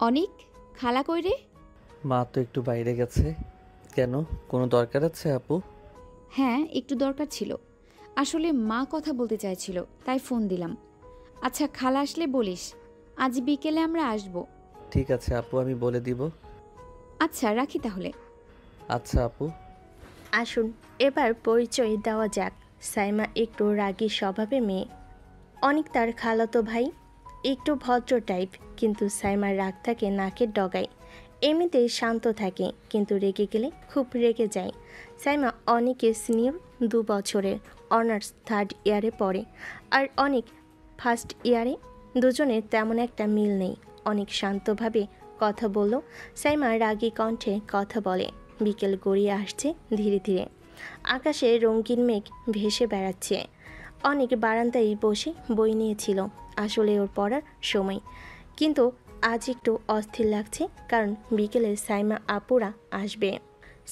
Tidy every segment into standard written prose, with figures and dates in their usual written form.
অনিক, খালা কই রে? মা তো একটু বাইরে গেছে। কেন, কোনো দরকার আছে আপু? হ্যাঁ, একটু দরকার ছিল। আসলে মা কথা বলতে চাইছিল, তাই ফোন দিলাম। আচ্ছা, খালা আসলে বলিস আজ বিকেলে আমরা আসব। ঠিক আছে আপু, আমি বলে দিব। আচ্ছা, রাখি তাহলে। আচ্ছা আপু। আসুন এবার পরিচয় দেওয়া যাক। সাইমা একটু রাগী স্বভাবের মেয়ে। অনেক তার খালাতো ভাই, একটু ভদ্র টাইপ, কিন্তু সাইমার রাগ থাকে নাকের ডগায়। এমনিতেই শান্ত থাকে, কিন্তু রেগে গেলে খুব রেগে যায়। সাইমা অনেকের সিনিয়র, 2 বছরের, অনার্স 3rd ইয়ারে পড়ে, আর অনেক ফার্স্ট ইয়ারে। দুজনের তেমন একটা মিল নেই। অনেক শান্তভাবে কথা বলল, সাইমা রাগী কণ্ঠে কথা বলে। বিকেল গড়িয়ে আসছে ধীরে ধীরে। আকাশে রঙিন মেঘ ভেসে বেড়াচ্ছে। অনেক বারান্দায় বসে বই নিয়েছিল। আসলে ওর পড়ার সময়, কিন্তু আজ একটু অস্থির লাগছে, কারণ বিকেলে সাইমা আপুরা আসবে।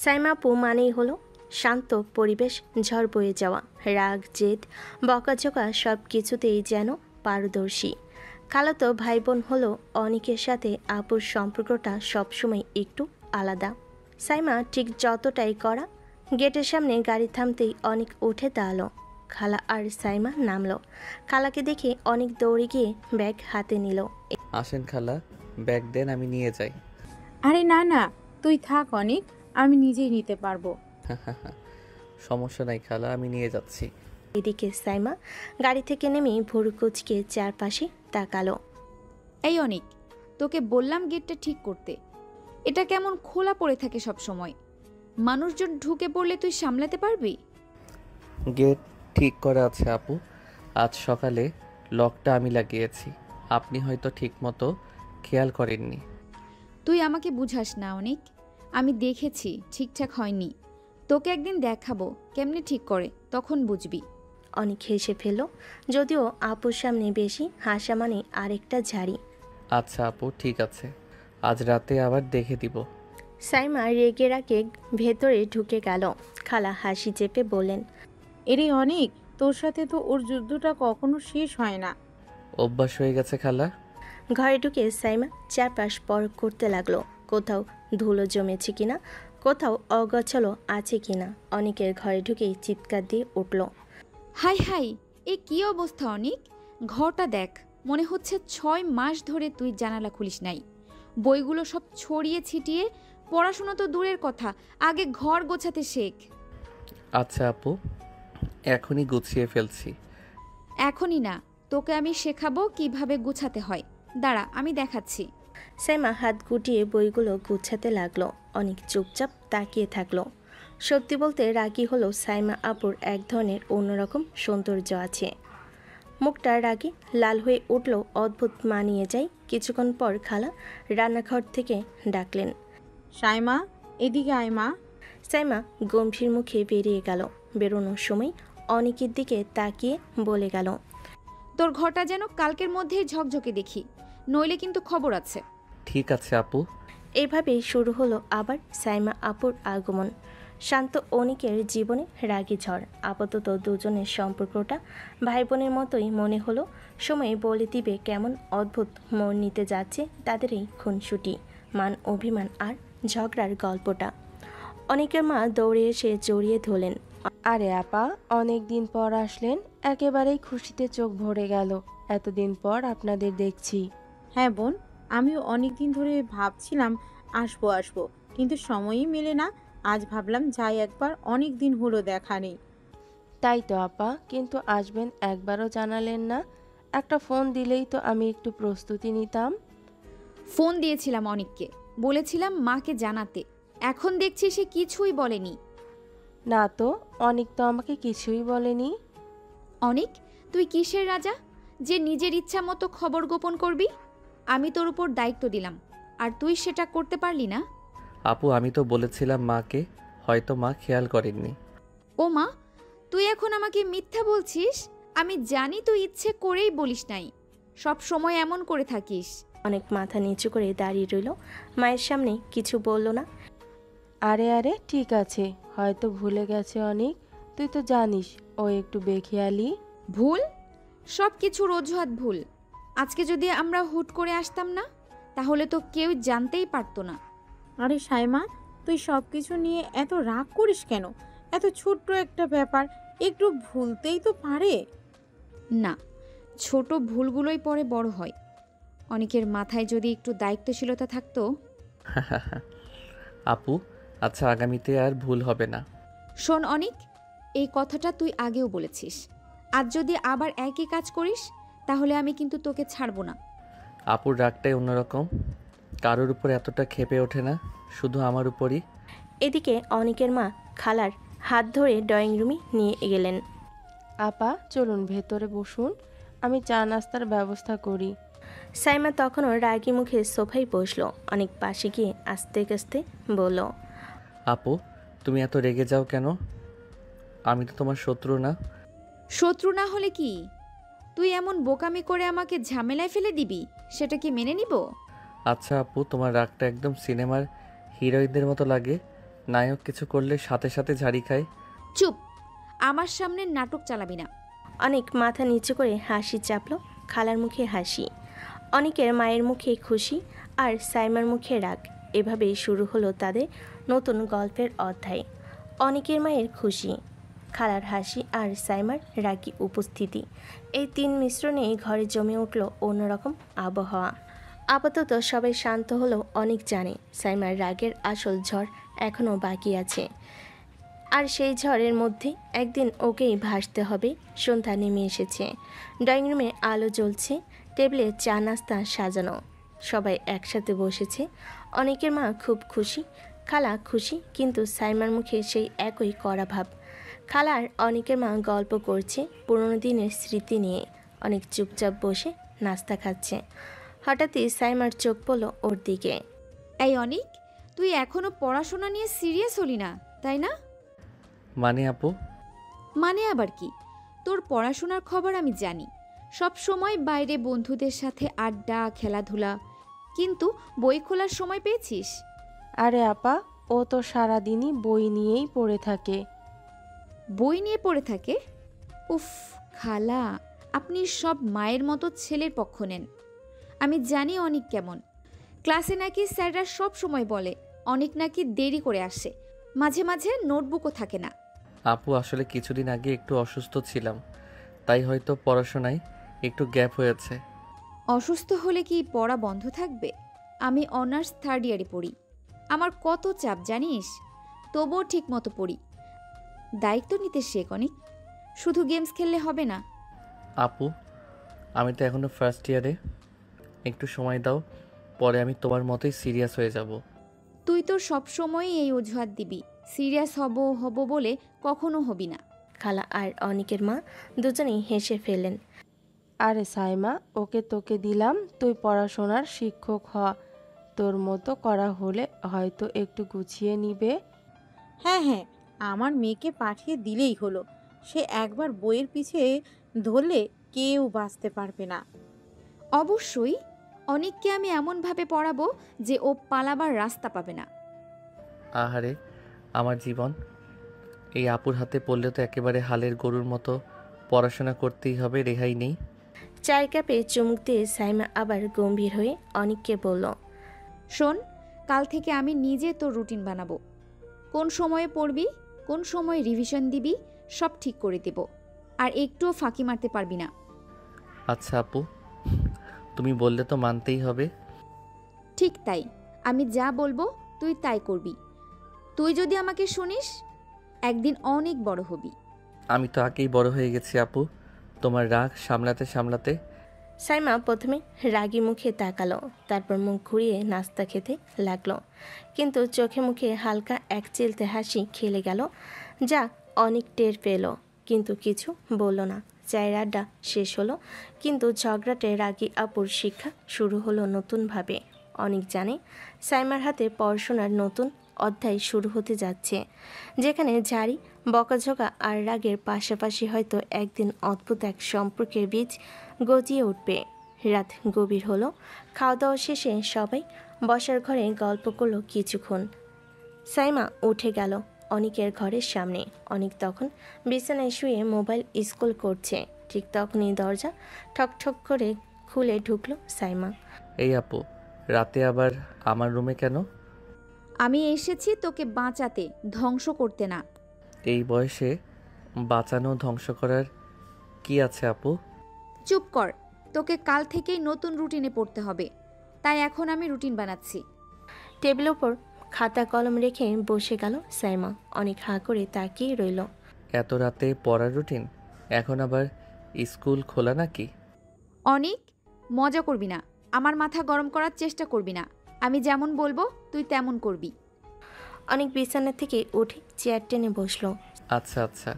সাইমা আপু মানেই হলো শান্ত পরিবেশ, ঝড় বয়ে যাওয়া। রাগ, জেদ, বকাঝকা সব কিছুতেই যেন পারদর্শী। খালাতো ভাই বোন হলো অনেকের সাথে আপুর সম্পর্কটা সবসময় একটু আলাদা। সাইমা ঠিক যতটাই করা। গেটের সামনে গাড়ি থামতেই অনেক উঠে দাঁড়ালো। খালা আর সাইমা নামলো। খালাকে দেখে অনেক দৌড়ে গিয়ে ব্যাগ হাতে নিল। আসেন খালা, ব্যাগ দেন, আমি নিয়ে যাই। আরে না না, তুই থাক অনিক, আমি নিজেই নিতে পারবো। সমস্যা নাই খালা, আমি নিয়ে যাচ্ছি। এদিকে সাইমা গাড়ি থেকে নেমে ভুরু কুচকে চারপাশে তাকালো। এই অনিক, তোকে বললাম গেটটা ঠিক করতে। এটা কেমন খোলা পড়ে থাকে সব সময়। মানুষজন ঢুকে পড়লে তুই সামলাতে পারবি? গেট ঠিক করা আছে আপু। আজ সকালে লকটা আমি লাগিয়েছি। আপনি হয়তো ঠিকমতো খেয়াল করেননি। তুই আমাকে বুঝাস না অনিক। আমি দেখেছি ঠিকঠাক হয়নি। তোকে একদিন দেখাবো কেমনে ঠিক করে, তখন বুঝবি। অনেক হেসে ফেলল, যদিও আপুর সামনে বেশি হাসা মানে আরেকটা ঝাড়ি। আচ্ছা আপু, ঠিক আছে, আজ রাতে আবার দেখে দিব। সাইমা রেগে রাগে ভেতরে ঢুকে গেল। খালা হাসি চেপে বললেন, এরে অনিক, তোর সাথে তো ওর যুদ্ধটা কখনো শেষ হয় না। অভ্যাস হয়ে গেছে খালা। ঘরে ঢুকে সাইমা চারপাশ পরখ করতে লাগলো, কোথাও ধুলো জমেছে কিনা, কোথাও অগোছালো আছে কিনা। অনেকের ঘরে ঢুকেই চিৎকার দিয়ে উঠল। হাই হাই, এ কি অবস্থা অনিক! ঘরটা দেখ, মনে হচ্ছে 6 মাস ধরে তুই জানালা খুলিস নাই। বইগুলো সব ছড়িয়ে ছিটিয়ে। পড়াশোনা তো দূরের কথা, আগে ঘর গোছাতে শেখ। আচ্ছা আপু, এখনই গুছিয়ে ফেলছি। এখনই না, তোকে আমি শেখাবো কিভাবে গুছাতে হয়। দাঁড়া, আমি দেখাচ্ছি। সাইমা হাত গুটিয়ে বইগুলো গুছাতে লাগলো। অনেক চুপচাপ তাকিয়ে থাকলো। সত্যি বলতে রাগী হলো সাইমা আপুর এক ধরনের অন্যরকম সৌন্দর্য আছে। মুখটা রাগে লাল হয়ে উঠল, অদ্ভুত মানিয়ে যায়। কিছুক্ষণ পর খালা রান্নাঘর থেকে ডাকলেন, সাইমা, এদিকে আয় মা। সাইমা গম্ভীর মুখে বেরিয়ে গেল। বেরোনোর সময় অনেকের দিকে তাকিয়ে বলে গেল, তোর ঘরটা যেন কালকের মধ্যেই ঝকঝকে দেখি, নইলে কিন্তু খবর আছে। ঠিক আছে আপু। এইভাবেই শুরু হলো আবার সাইমা আপুর আগমন। শান্ত অনিকের জীবনে রাগী ঝড়। আপাতত দুজনের সম্পর্কটা ভাই বোনের মতোই মনে হলো। সময় বলে দিবে কেমন অদ্ভুত মোড় নিতে যাচ্ছে তাদের এই খুনসুটি, মান অভিমান আর ঝগড়ার গল্পটা। অনিকের মা দৌড়ে এসে জড়িয়ে ধরলেন। আরে আপা, অনেক দিন পর আসলেন, একেবারেই খুশিতে চোখ ভরে গেল। এতদিন পর আপনাদের দেখছি। হ্যাঁ বোন, আমিও অনেক দিন ধরে ভাবছিলাম আসবো আসবো, কিন্তু সময়ই মেলে না। আজ ভাবলাম যাই একবার, অনেক দিন হলো দেখা নেই। তাই তো আপা, কিন্তু আসবেন একবারও জানালেন না। একটা ফোন দিলেই তো আমি একটু প্রস্তুতি নিতাম। ফোন দিয়েছিলাম অনিককে, বলেছিলাম মাকে জানাতে। এখন দেখছি সে কিছুই বলেনি। না তো, অনেক তো আমাকে কিছুই বলেনি। অনিক, তুই কিসের রাজা যে নিজের ইচ্ছা মতো খবর গোপন করবি? আমি তোর উপর দায়িত্ব দিলাম, আর তুই সেটা করতে পারলি না। আপু, আমি তো বলেছিলাম মাকে, হয়তো মা খেয়াল করেননি। ও মা, তুই এখন আমাকে মিথ্যা বলছিস? আমি জানি তুই ইচ্ছে করেই বলিস নাই, সব সময় এমন করে থাকিস। অনেক মাথা নিচু করে দাঁড়িয়ে রইল। মায়ের সামনে কিছু বলল না। আরে আরে, ঠিক আছে, হয়তো ভুলে গেছে অনেক। তুই তো জানিস ও একটু বেখেয়ালি। ভুল? সব কিছুর অজুহাত ভুল। আজকে যদি আমরা হুট করে আসতাম না, তাহলে তো কেউ জানতেই পারতো না। আরে সাইমা, তুই সব কিছু নিয়ে এত রাগ করিস কেন? এত ছোট্ট একটা ব্যাপার, একটু ভুলতেই তো পারে। না, ছোট ভুলগুলোই পরে বড় হয়। অনেকের মাথায় যদি একটু দায়িত্বশীলতা থাকতো। আপু, আচ্ছা আগামীতে আর ভুল হবে না। শোন অনিক, এই কথাটা তুই আগেও বলেছিস। আজ যদি আবার একই কাজ করিস তাহলে আমি কিন্তু তোকে ছাড়বো না। আপুর রাগটাই অন্যরকম, কারোর উপর এতটা ক্ষেপে ওঠে না, শুধু আমার উপরই। এদিকে অনিকের মা খালার হাত ধরে ড্রয়িং রুমে নিয়ে গেলেন। আপা চলুন ভেতরে বসুন, আমি চা নাস্তার ব্যবস্থা করি। সাইমা তখনও রাগী মুখে সোফায় বসলো। অনেক পাশে গিয়ে আস্তে আস্তে বলল, আপু, তুমি এত রেগে যাও কেন? আমি তো তোমার শত্রু না। শত্রু না হলে কি? তুই এমন বোকামি করে আমাকে ঝামেলায় ফেলে দিবি, সেটা কি মেনে নিব? আচ্ছা আপু, তোমার রাগটা একদম সিনেমার হিরোইনদের মতো লাগে, নায়ক কিছু করলে সাথে সাথে ঝাড়ি খায়। চুপ, আমার সামনে নাটক চালাবি না। অনেক মাথা নিচু করে হাসি চাপলো। খালার মুখে হাসি, অনেকের মায়ের মুখে খুশি, আর সাইমার মুখে রাগ। এভাবেই শুরু হলো তাদের নতুন গল্পের অধ্যায়। অনেকের মায়ের খুশি, খালার হাসি আর সাইমার রাগী উপস্থিতি, এই তিন মিশ্রণে ঘরে জমে উঠল অন্যরকম আবহাওয়া। আপাতত সবাই শান্ত হলো। অনেক জানে সাইমার রাগের আসল ঝড় এখনও বাকি আছে, আর সেই ঝড়ের মধ্যে একদিন ওকেই ভাসতে হবে। সন্ধ্যা নেমে এসেছে, ড্রয়িং রুমে আলো জ্বলছে, টেবিলে চা নাস্তা সাজানো, সবাই একসাথে বসেছে। অনেকের মা খুব খুশি, খালা খুশি, কিন্তু সাইমার মুখে সেই একই কড়া ভাব। খালা আর অনেকের মা গল্প করছে পুরনো দিনের স্মৃতি নিয়ে। অনেক চুপচাপ বসে নাস্তা খাচ্ছে। হঠাৎই সাইমার চোখ পড়ল ওর দিকে। এই অনিক, তুই এখনো পড়াশোনা নিয়ে সিরিয়াস হলি না, তাই না? মানে আপু? মানে আবার কি? তোর পড়াশোনার খবর আমি জানি, সব সময় বাইরে বন্ধুদের সাথে আড্ডা খেলাধুলা, কিন্তু বই খোলার সময় পেয়েছিস? আরে আপা, ও তো সারাদিনই বই নিয়েই পড়ে থাকে। বই নিয়ে পড়ে থাকে? উফ খালা, আপনি সব মায়ের মতো ছেলের পক্ষ নেন। আমি জানি অনিক কেমন। ক্লাসে নাকি স্যাররা সব সময় বলে অনিক নাকি দেরি করে আসে, মাঝে মাঝে নোটবুকও থাকে না। আপু, আসলে কিছুদিন আগে একটু অসুস্থ ছিলাম, তাই হয়তো পড়াশোনায় একটু গ্যাপ হয়েছে। অসুস্থ হলে কি পড়া বন্ধ থাকবে? আমি অনার্স 3rd ইয়ারে পড়ি, আমার কত চাপ জানিস, তবুও ঠিক মতো পড়ি। দায়িত্ব নিতে শেখ অনিক, শুধু গেমস খেললে হবে না। আপু, আমি তো এখনো ফার্স্ট ইয়ারে, একটু সময় দাও, পরে আমি তোমার মতোই সিরিয়াস হয়ে যাব। তুই তো সবসময়ই এই অজুহাত দিবি, সিরিয়াস হব হব বলে কখনো হবি না। খালা আর অনিকের মা দুজনেই হেসে ফেলেন। আরে সাইমা, ওকে তোকে দিলাম, তুই পড়াশোনার শিক্ষক হ। তোর মতো করা হলে হয়তো একটু গুছিয়ে নিবে। হ্যাঁ হ্যাঁ, আমার মেয়েকে পাঠিয়ে দিলেই হলো। সে একবার বইয়ের পিছে ধরলে কেউ বাঁচতে পারবে না। অবশ্যই, অনিককে আমি এমনভাবে পড়াবো যে ও পালাবার রাস্তা পাবে না। আহারে আমার জীবন, এই আপুর হাতে পড়লে তো একেবারে হালের গরুর মতো পড়াশোনা করতেই হবে, রেহাই নেই। চায়ের কাপে চুমুক দিয়ে সাইমা আবার গম্ভীর হয়ে অনিককে বলল, শোন, কাল থেকে আমি নিজে তোর রুটিন বানাবো। কোন সময়ে পড়বি, কোন সময় রিভিশন দিবি, সব ঠিক করে দেব। আর একটুও ফাঁকি মারতে পারবি না। আচ্ছা আপু, তুমি বললে তো মানতেই হবে। ঠিক তাই, আমি যা বলবো তুই তাই করবি। তুই যদি আমাকে শুনিস, একদিন অনেক বড় হবি। আমি তো আগেই বড় হয়ে গেছি আপু, তোমার রাগ সামলাতে সামলাতে। সাইমা প্রথমে রাগী মুখে তাকালো, তারপর মুখ ঘুরিয়ে নাস্তা খেতে লাগলো, কিন্তু চোখে মুখে হালকা এক চিলতে হাসি খেলে গেল, যা অনেক টের পেল, কিন্তু কিছু বলল না। চায়ের আড্ডা শেষ হলো, কিন্তু ঝগড়াটে রাগী আপুর শিক্ষা শুরু হলো নতুনভাবে। অনেক জানে সাইমার হাতে পড়াশোনার নতুন অধ্যায় শুরু হতে যাচ্ছে, যেখানে ঝাড়ি বকাঝকা আর রাগের পাশাপাশি হয়তো একদিন অদ্ভুত এক সম্পর্কের বীজ গজিয়ে উঠবে। রাত গভীর হলো, খাওয়া দাওয়া শেষে সবাই বসার ঘরে গল্প করলো কিছুক্ষণ। সাইমা উঠে গেল অনিকের ঘরের সামনে। অনিক তখন বিছানায় শুয়ে মোবাইল স্ক্রল করছে। ঠিক তখনই দরজা ঠক ঠক করে খুলে ঢুকলো সাইমা। এই আপু, রাতে আবার আমার রুমে কেন? আমি এসেছি তোকে বাঁচাতে, ধ্বংস করতে না। এই বয়সে বাঁচানো ধ্বংস করার কি আছে আপু? চুপ কর, তোকে কাল থেকেই নতুন রুটিনে পড়তে হবে, তাই এখন আমি রুটিন বানাচ্ছি। টেবিলের ওপর খাতা কলম রেখে বসে গেল সাইমা। অনেক হাঁ করে তাকিয়ে রইল। এত রাতে পড়ার রুটিন? এখন আবার স্কুল খোলা নাকি? অনেক মজা করবি না, আমার মাথা গরম করার চেষ্টা করবি না। আমি যেমন বলবো তুই তেমন করবি। অনেক বিছানা থেকে উঠে চেয়ার টেনে বসলো। আচ্ছা আচ্ছা,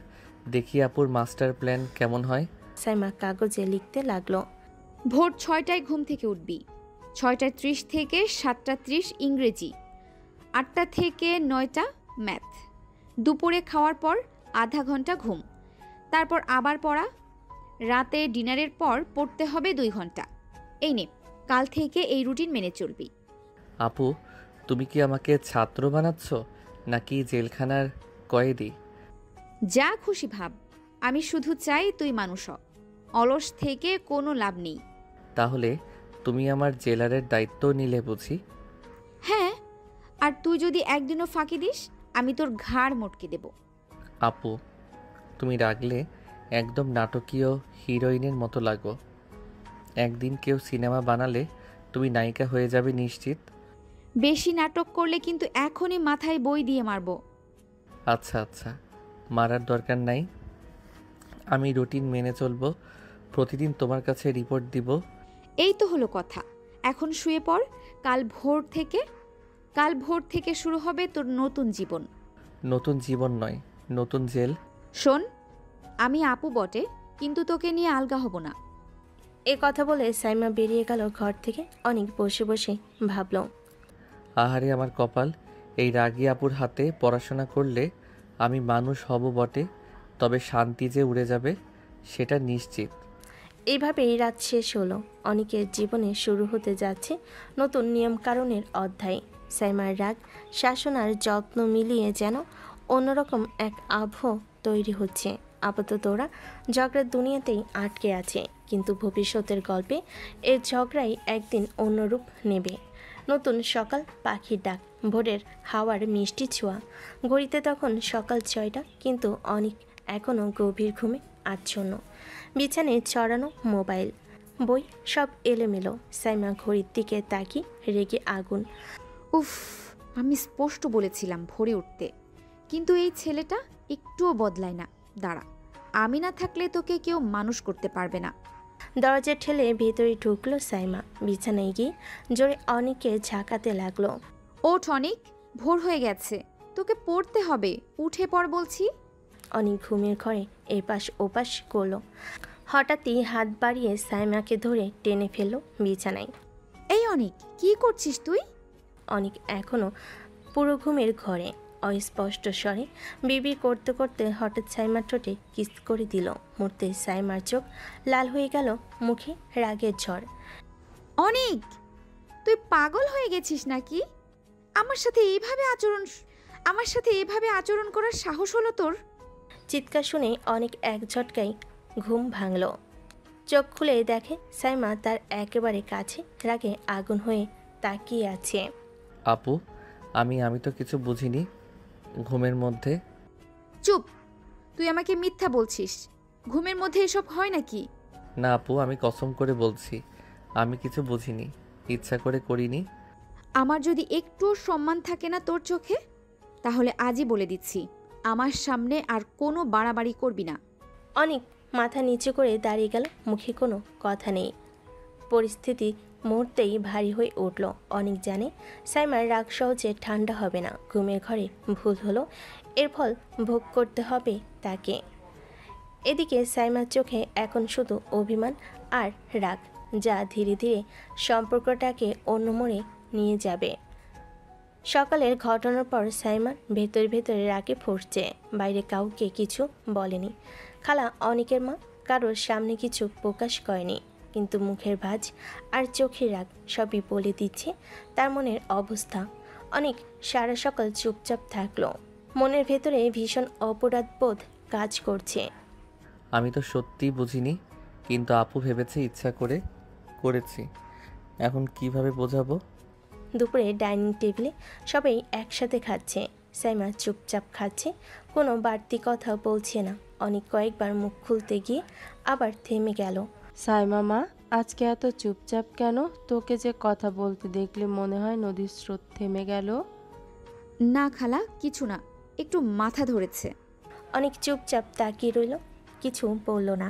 দেখি আপুর মাস্টার প্ল্যান কেমন হয়। সাইমা কাগজে লিখতে লাগলো। ভোর 6টায় ঘুম থেকে উঠবি, 6:30 থেকে 7:30 ইংরেজি, 8টা থেকে 9টা ম্যাথ, দুপুরে খাওয়ার পর আধা ঘন্টা ঘুম, তারপর আবার পড়া, রাতে ডিনারের পর পড়তে হবে 2 ঘন্টা। এই নে, কাল থেকে এই রুটিন মেনে চলবি। আপু, তুমি কি আমাকে ছাত্র বানাচ্ছ নাকি জেলখানার কয়েদি? যা খুশি ভাব, আমি শুধু চাই তুই মানুষ হ। অলস থেকে কোনো লাভ নেই। তাহলে তুমি আমার জেলারের দায়িত্ব নিলে বুঝি? হ্যাঁ, আর তুই যদি একদিনও ফাঁকি দিস, আমি তোর ঘাড় মটকে দেব। আপু, তুমি রাগলে একদম নাটকীয় হিরোইনের মতো লাগো। একদিন কেউ সিনেমা বানালে তুমি নায়িকা হয়ে যাবে নিশ্চিত। বেশি নাটক করলে কিন্তু এখনই মাথায় বই দিয়ে মারব। আচ্ছা আচ্ছা, মারার দরকার নাই। আমি রুটিন মেনে চলবো, প্রতিদিন তোমার কাছে রিপোর্ট দিব। এই তো হলো কথা, এখন শুয়ে পড়। কাল ভোর থেকে শুরু হবে তোর নতুন জীবন। নতুন জীবন নয়, নতুন জেল। শোন, আমি আপু বটে, কিন্তু তোকে নিয়ে আলগা হব না। এ কথা বলে সাইমা বেরিয়ে গেল ঘর থেকে। অনেক বসে বসে ভাবল। আহারে আমার কপাল, এই রাগী আপুর হাতে পড়াশোনা করলে আমি মানুষ হব বটে, তবে শান্তি যে উড়ে যাবে সেটা নিশ্চিত। এইভাবেই রাত শেষ হলো। অনেকের জীবনে শুরু হতে যাচ্ছে নতুন নিয়মকানুনের অধ্যায়। সাইমার রাগ, শাসন আর যত্ন মিলিয়ে যেন অন্যরকম এক আবহ তৈরি হচ্ছে। আপাতত ওরা ঝগড়ার দুনিয়াতেই আটকে আছে, কিন্তু ভবিষ্যতের গল্পে এর ঝগড়াই একদিন অন্য রূপ নেবে। নতুন সকাল, পাখির ডাক, ভোরের হাওয়ার মিষ্টি ছোঁয়া। ঘড়িতে তখন সকাল 6টা, কিন্তু অনেক এখনও গভীর ঘুমে আচ্ছন্ন। বিছানায় ছড়ানো মোবাইল, বই সব এলোমেলো। সাইমা ঘড়ির দিকে তাকিয়ে রেগে আগুন। উফ, আমি স্পষ্ট বলেছিলাম ভোরে উঠতে, কিন্তু এই ছেলেটা একটুও বদলায় না। দাঁড়া, আমি না থাকলে তোকে কেউ মানুষ করতে পারবে না। দরজা ঠেলে ভেতরে ঢুকলো সাইমা। বিছানায় গিয়ে জোরে অনেককে ঝাঁকাতে লাগলো। ওঠ অনিক, ভোর হয়ে গেছে, তোকে পড়তে হবে, উঠে পড় বলছি। অনেক ঘুমের ঘরে এপাশ ওপাশ করলো। হঠাৎই হাত বাড়িয়ে সাইমাকে ধরে টেনে ফেললো বিছানায়। এই অনিক, কি করছিস তুই? অনেক এখনও পুরো ঘুমের ঘরে। অস্পষ্ট স্বরে বিবি করতে করতে হঠাৎ সাইমার ঠোঁটে কিস করে দিল। মুহূর্তে সাইমার চোখ লাল হয়ে গেল, মুখে রাগের ঝড়। অনিক, তুই পাগল হয়ে গেছিস নাকি? আমার সাথে এইভাবে আচরণ করার সাহস হলো তোর? চিৎকার শুনে অনেক এক ঝটকায় ঘুম ভাঙল। চোখ খুলে দেখে সাইমা তার একেবারে কাছে রাগে আগুন হয়ে তাকিয়ে আছে। আপু, আমি তো কিছু বুঝিনি ঘুমের মধ্যে। চুপ, তুই আমাকে মিথ্যা বলছিস। ঘুমের মধ্যে এসব হয় নাকি? না আপু, আমি কসম করে বলছি আমি কিছু বুঝিনি, ইচ্ছা করে করিনি। আমার যদি একটুও সম্মান থাকে না তোর চোখে, তাহলে আজই বলে দিচ্ছি, আমার সামনে আর কোনো বাড়াবাড়ি করবি না। অনেক মাথা নিচু করে দাঁড়িয়ে গেল, মুখে কোনো কথা নেই। পরিস্থিতি মুহূর্তেই ভারী হয়ে উঠল। অনেক জানে সাইমার রাগ সহজে ঠান্ডা হবে না। ঘুমের ঘরে ভুল হলো, এর ফল ভোগ করতে হবে তাকে। এদিকে সাইমার চোখে এখন শুধু অভিমান আর রাগ, যা ধীরে ধীরে সম্পর্কটাকে অন্য মোড়ে নিয়ে যাবে। সকালের ঘটনার পর সাইমার ভেতরে রাগে ফুটছে। বাইরে কাউকে কিছু বলেনি। খালা অনেকের মা কারোর সামনে কিছু প্রকাশ করেনি, কিন্তু মুখের ভাঁজ আর চোখের রাগ সবই বলে দিচ্ছে তার মনের অবস্থা। অনেক সারা সকাল চুপচাপ থাকলো। মনের ভেতরে ভীষণ অপরাধবোধ কাজ করছে। আমি তো সত্যিই বুঝিনি, কিন্তু আপু ভেবেছে ইচ্ছা করে করেছি। এখন কিভাবে বোঝাবো? দুপুরে ডাইনিং টেবিলে সবাই একসাথে খাচ্ছে। সাইমা চুপচাপ খাচ্ছে, কোনো বাড়তি কথা বলছে না। অনেক কয়েকবার মুখ খুলতে গিয়ে আবার থেমে গেল। সাইমা মা, আজকে এত চুপচাপ কেন? তোকে যে কথা বলতে দেখলে মনে হয় নদীর স্রোত থেমে গেল। না খালা, কিছু না, একটু মাথা ধরেছে। অনেক চুপচাপ তাকিয়ে রইল, কিছু বলল না।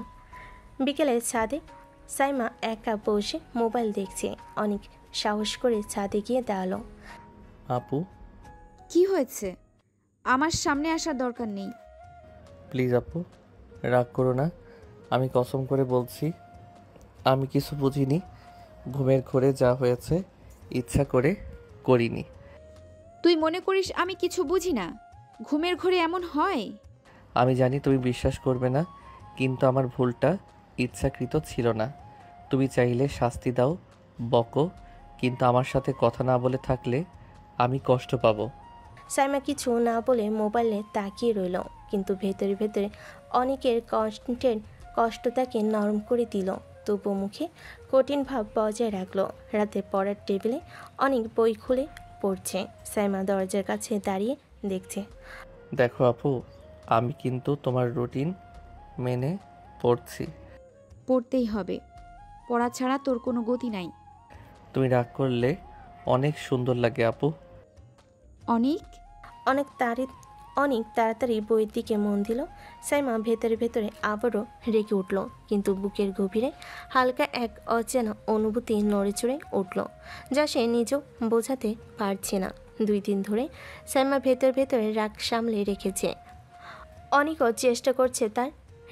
বিকেলে ছাদে সাইমা একা বসে মোবাইল দেখছে। অনেক সাহস করে ছাদে গিয়ে দাঁড়ালো। আপু কি হয়েছে? আমার সামনে আসার দরকার নেই। প্লিজ আপু, রাগ করো না। আমি কসম করে বলছি আমি কিছু বুঝিনি। ঘুমের ঘোরে যা হয়েছে ইচ্ছা করে করিনি। তুই মনে করিস আমি কিছু বুঝি না? ঘুমের ঘোরে এমন হয়? আমি জানি তুমি বিশ্বাস করবে না, কিন্তু আমার ভুলটা ইচ্ছাকৃত ছিল না। তুমি চাইলে শাস্তি দাও, বকো, কিন্তু আমার সাথে কথা না বলে থাকলে আমি কষ্ট পাবো। সাইমা কিছু না বলে মোবাইলে তাকিয়ে রইল, কিন্তু ভেতরে ভেতরে অনেকের কষ্ট তাকে নরম করে দিল। তবু মুখে কঠিন ভাব বজায় রাখলো। রাতে পড়ার টেবিলে অনেক বই খুলে পড়ছে। সাইমা দরজার কাছে দাঁড়িয়ে দেখছে। দেখো আপু, আমি কিন্তু তোমার রুটিন মেনে পড়ছি। পড়তেই হবে, পড়া ছাড়া তোর কোনো গতি নাই। তুমি রাগ করলে অনেক সুন্দর লাগে আপু। অনেক অনেক তাড়াতাড়ি বইয়ের দিকে মন দিল। সাইমা ভেতরে ভেতরে আবারও রেগে উঠল, কিন্তু বুকের গভীরে হালকা এক অচেনা অনুভূতি নড়েচড়ে উঠল, যা সে নিজেও বোঝাতে পারছে না। 2 দিন ধরে সাইমা ভেতরে রাগ সামলে রেখেছে। অনেকও চেষ্টা করছে তার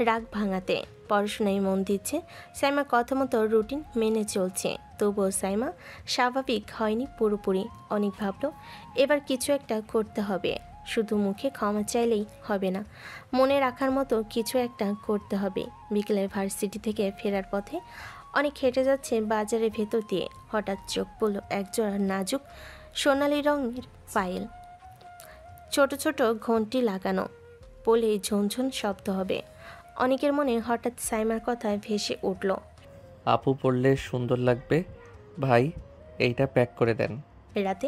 রাগ ভাঙাতে, পড়াশোনায় মন দিচ্ছে। সাইমা কথা মতো রুটিন মেনে চলছে, তবুও সাইমা স্বাভাবিক হয়নি পুরোপুরি। অনেক ভাবল এবার কিছু একটা করতে হবে। শুধু মুখে ক্ষমা চাইলেই হবে না, মনে রাখার মতো কিছু একটা করতে হবে। বিকেলে ভার্সিটি থেকে ফেরার পথে অনেক হেঁটে যাচ্ছে বাজারের ভেতর দিয়ে। হঠাৎ চোখ পড়ল একজোড়া নাজুক সোনালি রঙের পায়েল, ছোট ছোট ঘন্টি লাগানো, পড়লেই ঝনঝন শব্দ হবে। অনেকের মনে হঠাৎ সাইমার কথা ভেসে উঠল। আপু পড়লে সুন্দর লাগবে, ভাই এইটা প্যাক করে দেন। রাতে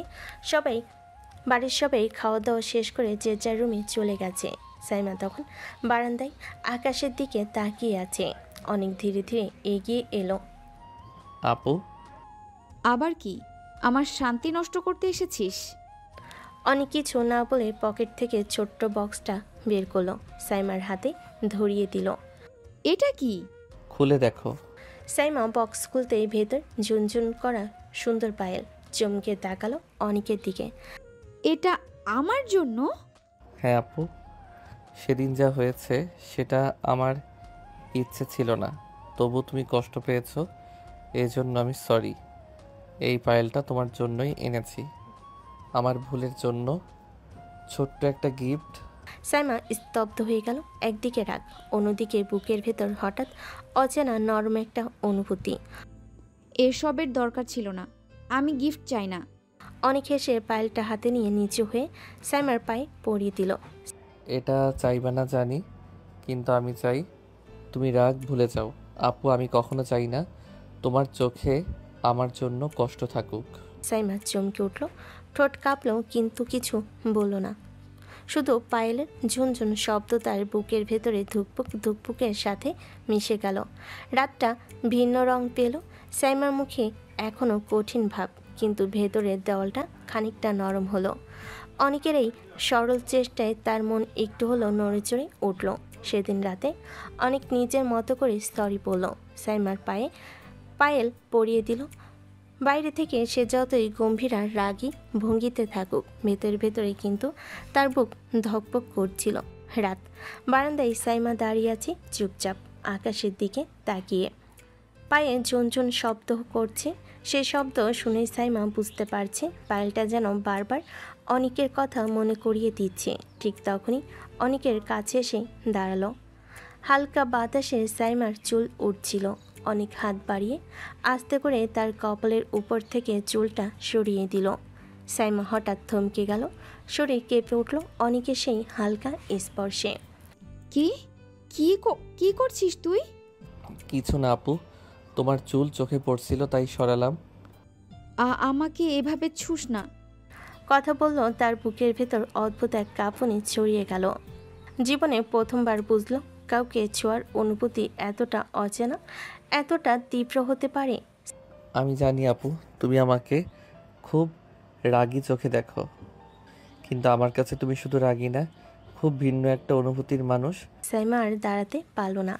বাড়ির সবাই খাওয়া দাওয়া শেষ করে যে যার রুমে চলে গেছে। সাইমা তখন বারান্দায় আকাশের দিকে তাকিয়ে আছে। অনেক ধীরে ধীরে এগিয়ে এলো। আপু আবার কি? আমার শান্তি নষ্ট করতে এসেছিস? অনেক কিছু না বলে পকেট থেকে ছোট্ট বক্সটা বের করলো, সাইমার হাতে ধরিয়ে দিল। এটা কি? খুলে দেখো। সাইমা বক্স খুলতেই ভেতর ঝুনঝুন করা সুন্দর পায়েল। চমকে তাকালো অনেকের দিকে। এটা আমার জন্য? হ্যাঁ আপু, সেদিন যা হয়েছে সেটা আমার ইচ্ছে ছিল না, তবু তুমি কষ্ট পেয়েছো, এই জন্য আমি সরি। এই পায়েলটা তোমার জন্যই এনেছি, আমার ভুলের জন্য ছোট্ট একটা গিফট। সাইমা স্তব্ধ হয়ে গেল। একদিকে রাগ, অন্যদিকে বুকের ভেতর হঠাৎ অচেনা নরম একটা অনুভূতি। এসবের দরকার ছিল না, আমি গিফট চাই না। অনেক হেসে পায়েলটা হাতে নিয়ে নিচু হয়ে সাইমার পায়ে পরিয়ে দিল। এটা চাইবা না জানি, কিন্তু আমি চাই তুমি রাগ ভুলে যাও। আপু আমি কখনো চাই না তোমার চোখে আমার জন্য কষ্ট থাকুক। সাইমা চমকে উঠল, ঠোঁট কাঁপল, কিন্তু কিছু বলল না। শুধু পায়েলের ঝুনঝুন শব্দ তার বুকের ভেতরে ধুকপুক ধুকপুকের সাথে মিশে গেল। রাতটা ভিন্ন রং পেল। সাইমার মুখে এখনও কঠিন ভাব, কিন্তু ভেতরের দেওয়ালটা খানিকটা নরম হলো। অনেকের এই সরল চেষ্টায় তার মন একটু হলো নড়েচড়ে উঠল। সেদিন রাতে অনেক নিজের মতো করে সরি বলল, সাইমার পায়েল পরিয়ে দিল। বাইরে থেকে সে যতই গম্ভীর আর রাগী ভঙ্গিতে থাকুক, ভেতরে ভেতরে কিন্তু তার বুক ধকপক করছিল। রাত, বারান্দায় সাইমা দাঁড়িয়ে আছে চুপচাপ, আকাশের দিকে তাকিয়ে। পায়ে ঝনঝন শব্দ করছে। সে শব্দ শুনেই সাইমা বুঝতে পারছে পায়েলটা যেন বারবার অনেকের কথা মনে করিয়ে দিচ্ছে। ঠিক তখনই অনেকের কাছে এসে দাঁড়ালো। হালকা বাতাসে সাইমার চুল উঠছিল। অনেক হাত বাড়িয়ে আস্তে করে তার কপালের উপর থেকে চুলটা সরিয়ে দিল। সাইমা হঠাৎ থমকে গেল, শরীর কেঁপে উঠল অনেকের সেই হালকা স্পর্শে। কি কি করছিস তুই? কিছু না আপু, তোমার চুল চোখে পড়ছিল তাই সরালাম। আমাকে এভাবে ছুস না। কথা বলল, তার বুকের ভেতর অদ্ভুত এক কাঁপুনি ছড়িয়ে গেল। জীবনে প্রথমবার বুঝলো কাউকে ছোঁয়ার অনুভূতি এতটা অচেনা, এতটা তীব্র হতে পারে। আমি জানি আপু, তুমি আমাকে খুব রাগী চোখে দেখো, কিন্তু আমার কাছে তুমি শুধু রাগী না, খুব ভিন্ন একটা অনুভূতির মানুষ। সাইমা আর দাঁড়াতে পারল না।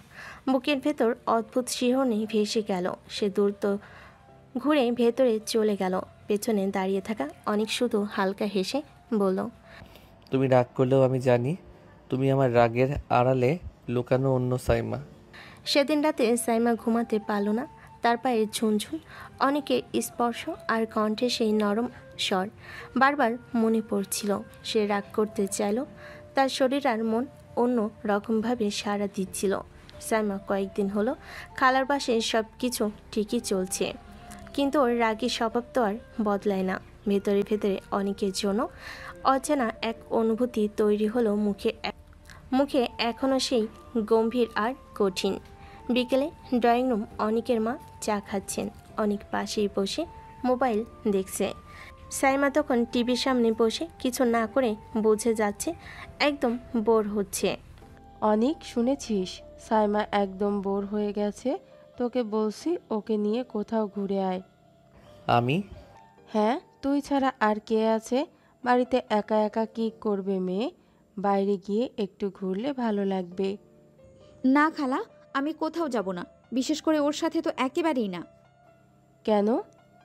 বুকের ভেতর অদ্ভুত শিহরণে ভেসে গেল। সে দ্রুত ঘুরে ভেতরে চলে গেল। পেছনে দাঁড়িয়ে থাকা অনেক শুধু হালকা হেসে বলল, তুমি রাগ করলেও আমি জানি তুমি আমার রাগের আড়ালে লুকানো অন্য সাইমা। সেদিন রাতে সাইমা ঘুমাতে পারল না। তার পায়ে ঝুনঝুন, অনেকের স্পর্শ আর কণ্ঠে সেই নরম স্বর বারবার মনে পড়ছিল। সে রাগ করতে চাইল, তার শরীর আর মন অন্য রকমভাবে সাড়া দিচ্ছিল। সাইমা কয়েকদিন হলো খালার বাসায় সব কিছু ঠিকই চলছে, কিন্তু ওর রাগী স্বভাব তো আর বদলায় না। ভেতরে ভেতরে অনেকের জন্য অচেনা এক অনুভূতি তৈরি হলো। মুখে এখনও সেই গম্ভীর আর কঠিন। বিকেলে ড্রয়িং রুম, অনিকের মা চা খাচ্ছেন, অনেক পাশেই বসে মোবাইল দেখছে। সাইমা তখন টিভির সামনে বসে কিছু না করে বুঝে যাচ্ছে একদম বোর হচ্ছে। অনেক শুনেছিস সাইমা একদম বোর হয়ে গেছে, তোকে বলছি ওকে নিয়ে কোথাও ঘুরে আয়। আমি হ্যাঁ, তুই ছাড়া আর কে আছে? বাড়িতে একা একা কি করবে মেয়ে? বাইরে গিয়ে একটু ঘুরলে ভালো লাগবে। না খালা, আমি কোথাও যাব না, বিশেষ করে ওর সাথে তো একেবারেই না। কেন?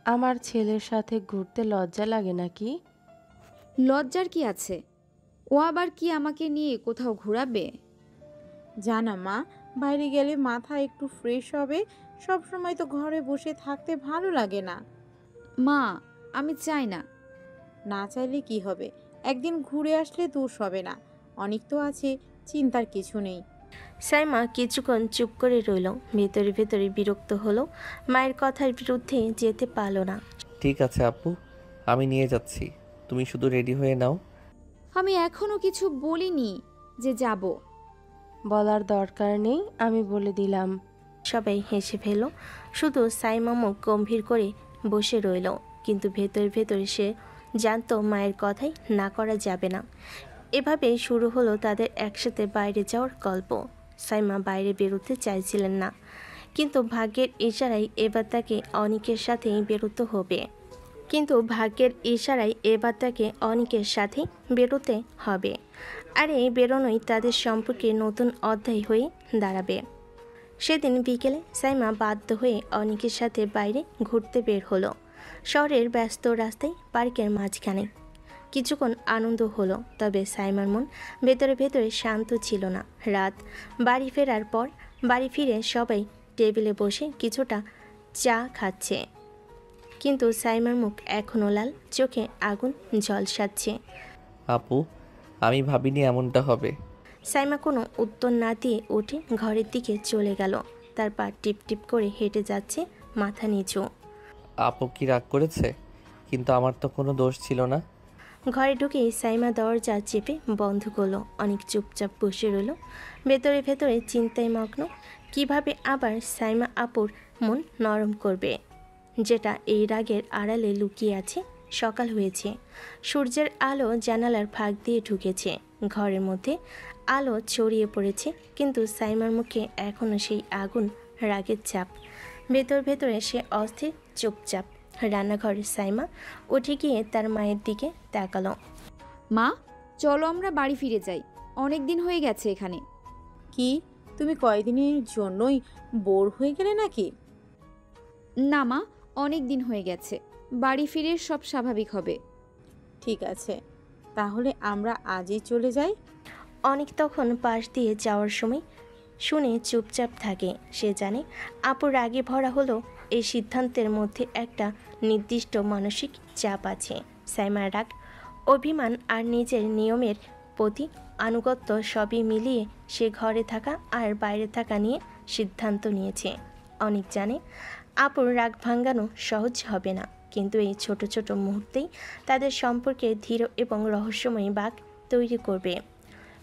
আমার ছেলের সাথে ঘুরতে লজ্জা লাগে নাকি? লজ্জার কি আছে? ও আবার কি আমাকে নিয়ে কোথাও ঘোরাবে? জানা মা, বাইরে গেলে মাথা একটু ফ্রেশ হবে। সব সময় তো ঘরে বসে থাকতে ভালো লাগে না। মা, আমি চাই না। না চাইলে কি হবে? একদিন ঘুরে আসলে দোষ হবে না। অনেক তো আছে, চিন্তার কিছু নেই। সাইমা কিছুক্ষণ চুপ করে রইল। ভেতরে ভেতরে বিরক্ত হলো, মায়ের কথার বিরুদ্ধে যেতে পারল না। ঠিক আছে আপু, আমি নিয়ে যাচ্ছি, তুমি শুধু রেডি হয়ে নাও। আমি এখনো কিছু বলিনি যে যাব। বলার দরকার নেই, আমি বলে দিলাম। সবাই হেসে ফেল, শুধু সাইমা মুখ গম্ভীর করে বসে রইল। কিন্তু ভেতরে ভেতরে সে জানতো মায়ের কথাই না করা যাবে না। এভাবেই শুরু হলো তাদের একসাথে বাইরে যাওয়ার গল্প। সাইমা বাইরে বেরোতে চাইছিলেন না, কিন্তু ভাগ্যের ইশারায় এবার তাকে অনিকের সাথেই বেরোতে হবে। আর এই বেরোনোই তাদের সম্পর্কে নতুন অধ্যায় হয়ে দাঁড়াবে। সেদিন বিকেলে সাইমা বাধ্য হয়ে অনিকের সাথে বাইরে ঘুরতে বের হলো। শহরের ব্যস্ত রাস্তায়, পার্কের মাঝখানে কিছুক্ষণ আনন্দ হলো, তবে সাইমার মন ভেতরে ভেতরে শান্ত ছিল না। রাত বাড়ি ফেরার পর বাড়ি ফিরে সবাই টেবিলে বসে কিছুটা চা খাচ্ছে, কিন্তু সাইমার মুখ এখনও লাল, চোখে আগুন ঝলসাচ্ছে। আপু, আমি ভাবিনি এমনটা হবে। সাইমা কোনো উত্তর না দিয়ে উঠে ঘরের দিকে চলে গেল। তার পা টিপ টিপ করে হেঁটে যাচ্ছে, মাথা নিচু। আপু কি রাগ করেছে? কিন্তু আমার তো কোনো দোষ ছিল না। ঘরে ঢুকেই সাইমা দরজা চেপে বন্ধ করলো। অনেক চুপচাপ বসে রইল, ভেতরে ভেতরে চিন্তায় মগ্ন। কিভাবে আবার সাইমা আপুর মন নরম করবে, যেটা এই রাগের আড়ালে লুকিয়ে আছে। সকাল হয়েছে, সূর্যের আলো জানালার ফাঁক দিয়ে ঢুকেছে। ঘরের মধ্যে আলো ছড়িয়ে পড়েছে, কিন্তু সাইমার মুখে এখনও সেই আগুন রাগের চাপ। ভেতর ভেতরে সে অস্থির, চুপচাপ। রান্নাঘরে সাইমা উঠে গিয়ে তার মায়ের দিকে তাকালো। মা, চলো আমরা বাড়ি ফিরে যাই, অনেক দিন হয়ে গেছে এখানে। কি, তুমি কয়দিনের জন্যই বোর হয়ে গেলে নাকি? না মা, অনেক দিন হয়ে গেছে, বাড়ি ফিরে সব স্বাভাবিক হবে। ঠিক আছে, তাহলে আমরা আজই চলে যাই। অনেক তখন পাশ দিয়ে যাওয়ার সময় শুনে চুপচাপ থাকে। সে জানে আপুর রাগে ভরা হলো এই সিদ্ধান্তের মধ্যে একটা নির্দিষ্ট মানসিক চাপ আছে। সাইমার রাগ, অভিমান আর নিজের নিয়মের প্রতি আনুগত্য সবই মিলিয়ে সে ঘরে থাকা আর বাইরে থাকা নিয়ে সিদ্ধান্ত নিয়েছে। অনেক জানে আপুর রাগ ভাঙানো সহজ হবে না, কিন্তু এই ছোট ছোট মুহূর্তেই তাদের সম্পর্কে ধীর এবং রহস্যময়ী বাঁক তৈরি করবে।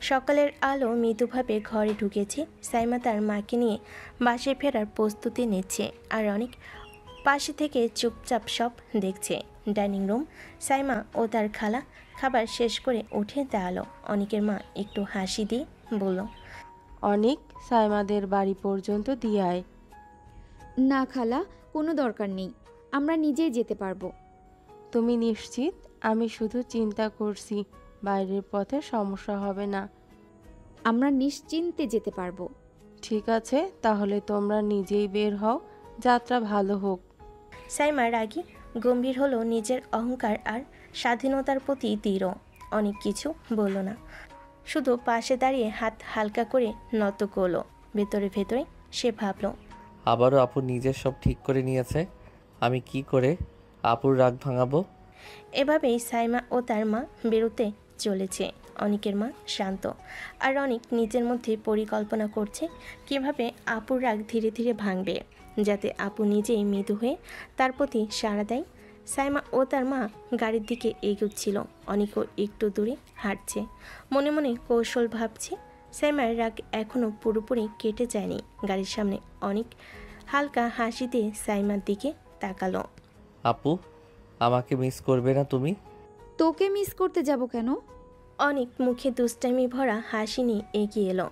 সকালের আলো মৃদুভাবে ঘরে ঢুকেছে। সাইমা তার মাকে নিয়ে বাসে ফেরার প্রস্তুতি নিচ্ছে, আর অনেক পাশে থেকে চুপচাপ সব দেখছে। Dining room. সাইমা ও তার খালা খাবার শেষ করে উঠে দাঁড়ালো। অনিকের মা একটু হাসি দিয়ে বলল, অনেক সাইমাদের বাড়ি পর্যন্ত দিয়ে আয়। না খালা, কোনো দরকার নেই, আমরা নিজেই যেতে পারবো। তুমি নিশ্চিত? আমি শুধু চিন্তা করছি বাইরের পথে সমস্যা হবে না। আমরা নিশ্চিন্তে যেতে পারবো। ঠিক আছে, তাহলে তোমরা নিজেই বের হও। যাত্রা ভালো হোক। সাইমা রাগী গম্ভীর হলো, নিজের অহংকার আর স্বাধীনতার প্রতি দৃঢ়। অনেক কিছু বলল না, শুধু পাশে দাঁড়িয়ে হাত হালকা করে নত করলো। ভেতরে ভেতরে সে ভাবল, আবারও আপু নিজের সব ঠিক করে নিয়েছে, আমি কি করে আপুর রাগ ভাঙাবো? এভাবেই সাইমা ও তার মা বেরোতে চলেছে। অনিকের মা শান্ত, আর অনেক নিজের মধ্যে পরিকল্পনা করছে কিভাবে আপুর রাগ ধীরে ধীরে ভাঙবে, যাতে আপু নিজেই মৃদু হয়ে তার প্রতি সাড়া দেয়। সাইমা ও তার মা গাড়ির দিকে এগোচ্ছিল। অনিকও একটু দূরে হাঁটছে, মনে মনে কৌশল ভাবছে। সাইমার রাগ এখনও পুরোপুরি কেটে যায়নি। গাড়ির সামনে অনেক হালকা হাসি দিয়ে সাইমার দিকে তাকালো। আপু, আমাকে মিস করবে না তুমি? তোকে মিস করতে যাব কেন? অনেক মুখে দুষ্টামি ভরা হাসি নিয়ে এগিয়ে এলো।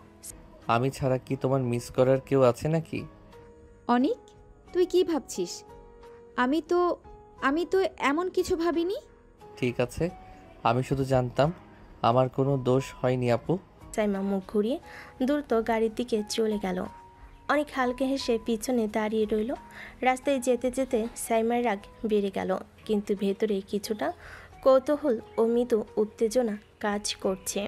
আমি ছাড়া কি তোমার মিস করার কেউ আছে নাকি? অনিক, তুই কি ভাবছিস? আমি তো এমন কিছু ভাবিনি। ঠিক আছে, আমি শুধু জানতাম আমার কোনো দোষ হয়নি আপু। সাইমা মুখ ঘুরিয়ে দ্রুত গাড়ির দিকে চলে গেল। অনেক হালকা হেসে পিছনে দাঁড়িয়ে রইল। রাস্তায় যেতে যেতে সাইমার রাগ বেড়ে গেল, কিন্তু ভেতরে কিছুটা কৌতূহল ও মৃদু উত্তেজনা কাজ করছে।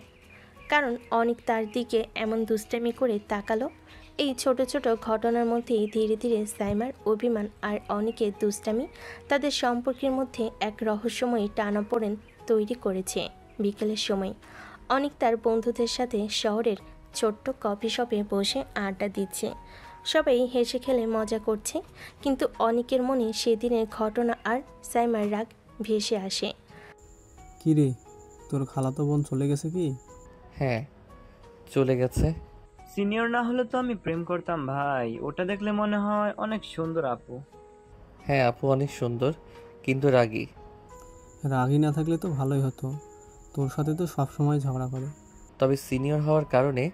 কারণ অনেক তার দিকে এমন দুষ্টামি করে তাকালো। এই ছোট ছোট ঘটনার মধ্যেই ধীরে ধীরে সাইমার অভিমান আর অনেকের দুষ্টামি তাদের সম্পর্কের মধ্যে এক রহস্যময়ী টানাপোড়েন তৈরি করেছে। বিকেলের সময় অনেক তার বন্ধুদের সাথে শহরের ছোট্ট কফি শপে বসে আড্ডা দিচ্ছে। সবাই হেসে খেলে মজা করছে, কিন্তু অনেকের মনে সেদিনের ঘটনা আর সাইমার রাগ ভেসে আসে। কি রে, তোর খালাতো বোন চলে গেছে কি? হ্যাঁ, চলে গেছে। সিনিয়র না হলে তো আমি প্রেম করতাম ভাই, ওটা দেখলে মনে হয় অনেক সুন্দর আপু। হ্যাঁ আপু অনেক সুন্দর, কিন্তু রাগী। রাগী না থাকলে তো ভালোই হতো, তোর সাথে তো সবসময় ঝগড়া করে। তবে সিনিয়র হওয়ার কারণে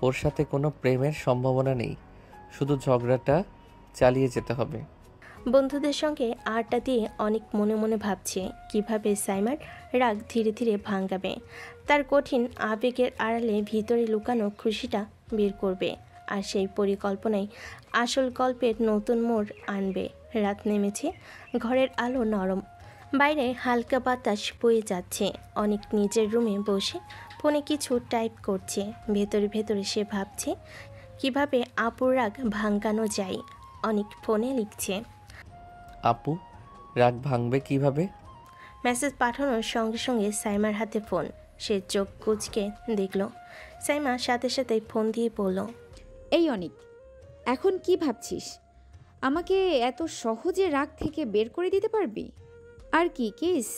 ওর সাথে কোনো প্রেমের সম্ভাবনা নেই, শুধু ঝগড়াটা চালিয়ে যেতে হবে। বন্ধুদের সঙ্গে আড্ডা দিয়ে অনেক মনে মনে ভাবছে কিভাবে সাইমার রাগ ধীরে ধীরে ভাঙাবে। তার কঠিন আবেগের আড়ালে ভিতরে লুকানো খুশিটা বের করবে, আর সেই পরিকল্পনায় আসল গল্পের নতুন মোড় আনবে। রাত নেমেছে, ঘরের আলো নরম, বাইরে হালকা বাতাস বয়ে যাচ্ছে। অনেক নিজের রুমে বসে ফোনে কিছু টাইপ করছে। ভেতরে ভেতরে সে ভাবছে কিভাবে আপুর রাগ ভাঙানো যায়। অনেক ফোনে লিখছে, আপু, রাগ ভাঙবে কিভাবে? মেসেজ পাঠানোর সঙ্গে সঙ্গে সাইমার হাতে ফোন। সে চোখ কুঁচকে দেখল। সাইমা সাথে সাথে ফোন দিয়ে বলল, এই অনিক, এখন কি ভাবছিস? আমাকে এত সহজে রাগ থেকে বের করে দিতে পারবি? আর কি কেস?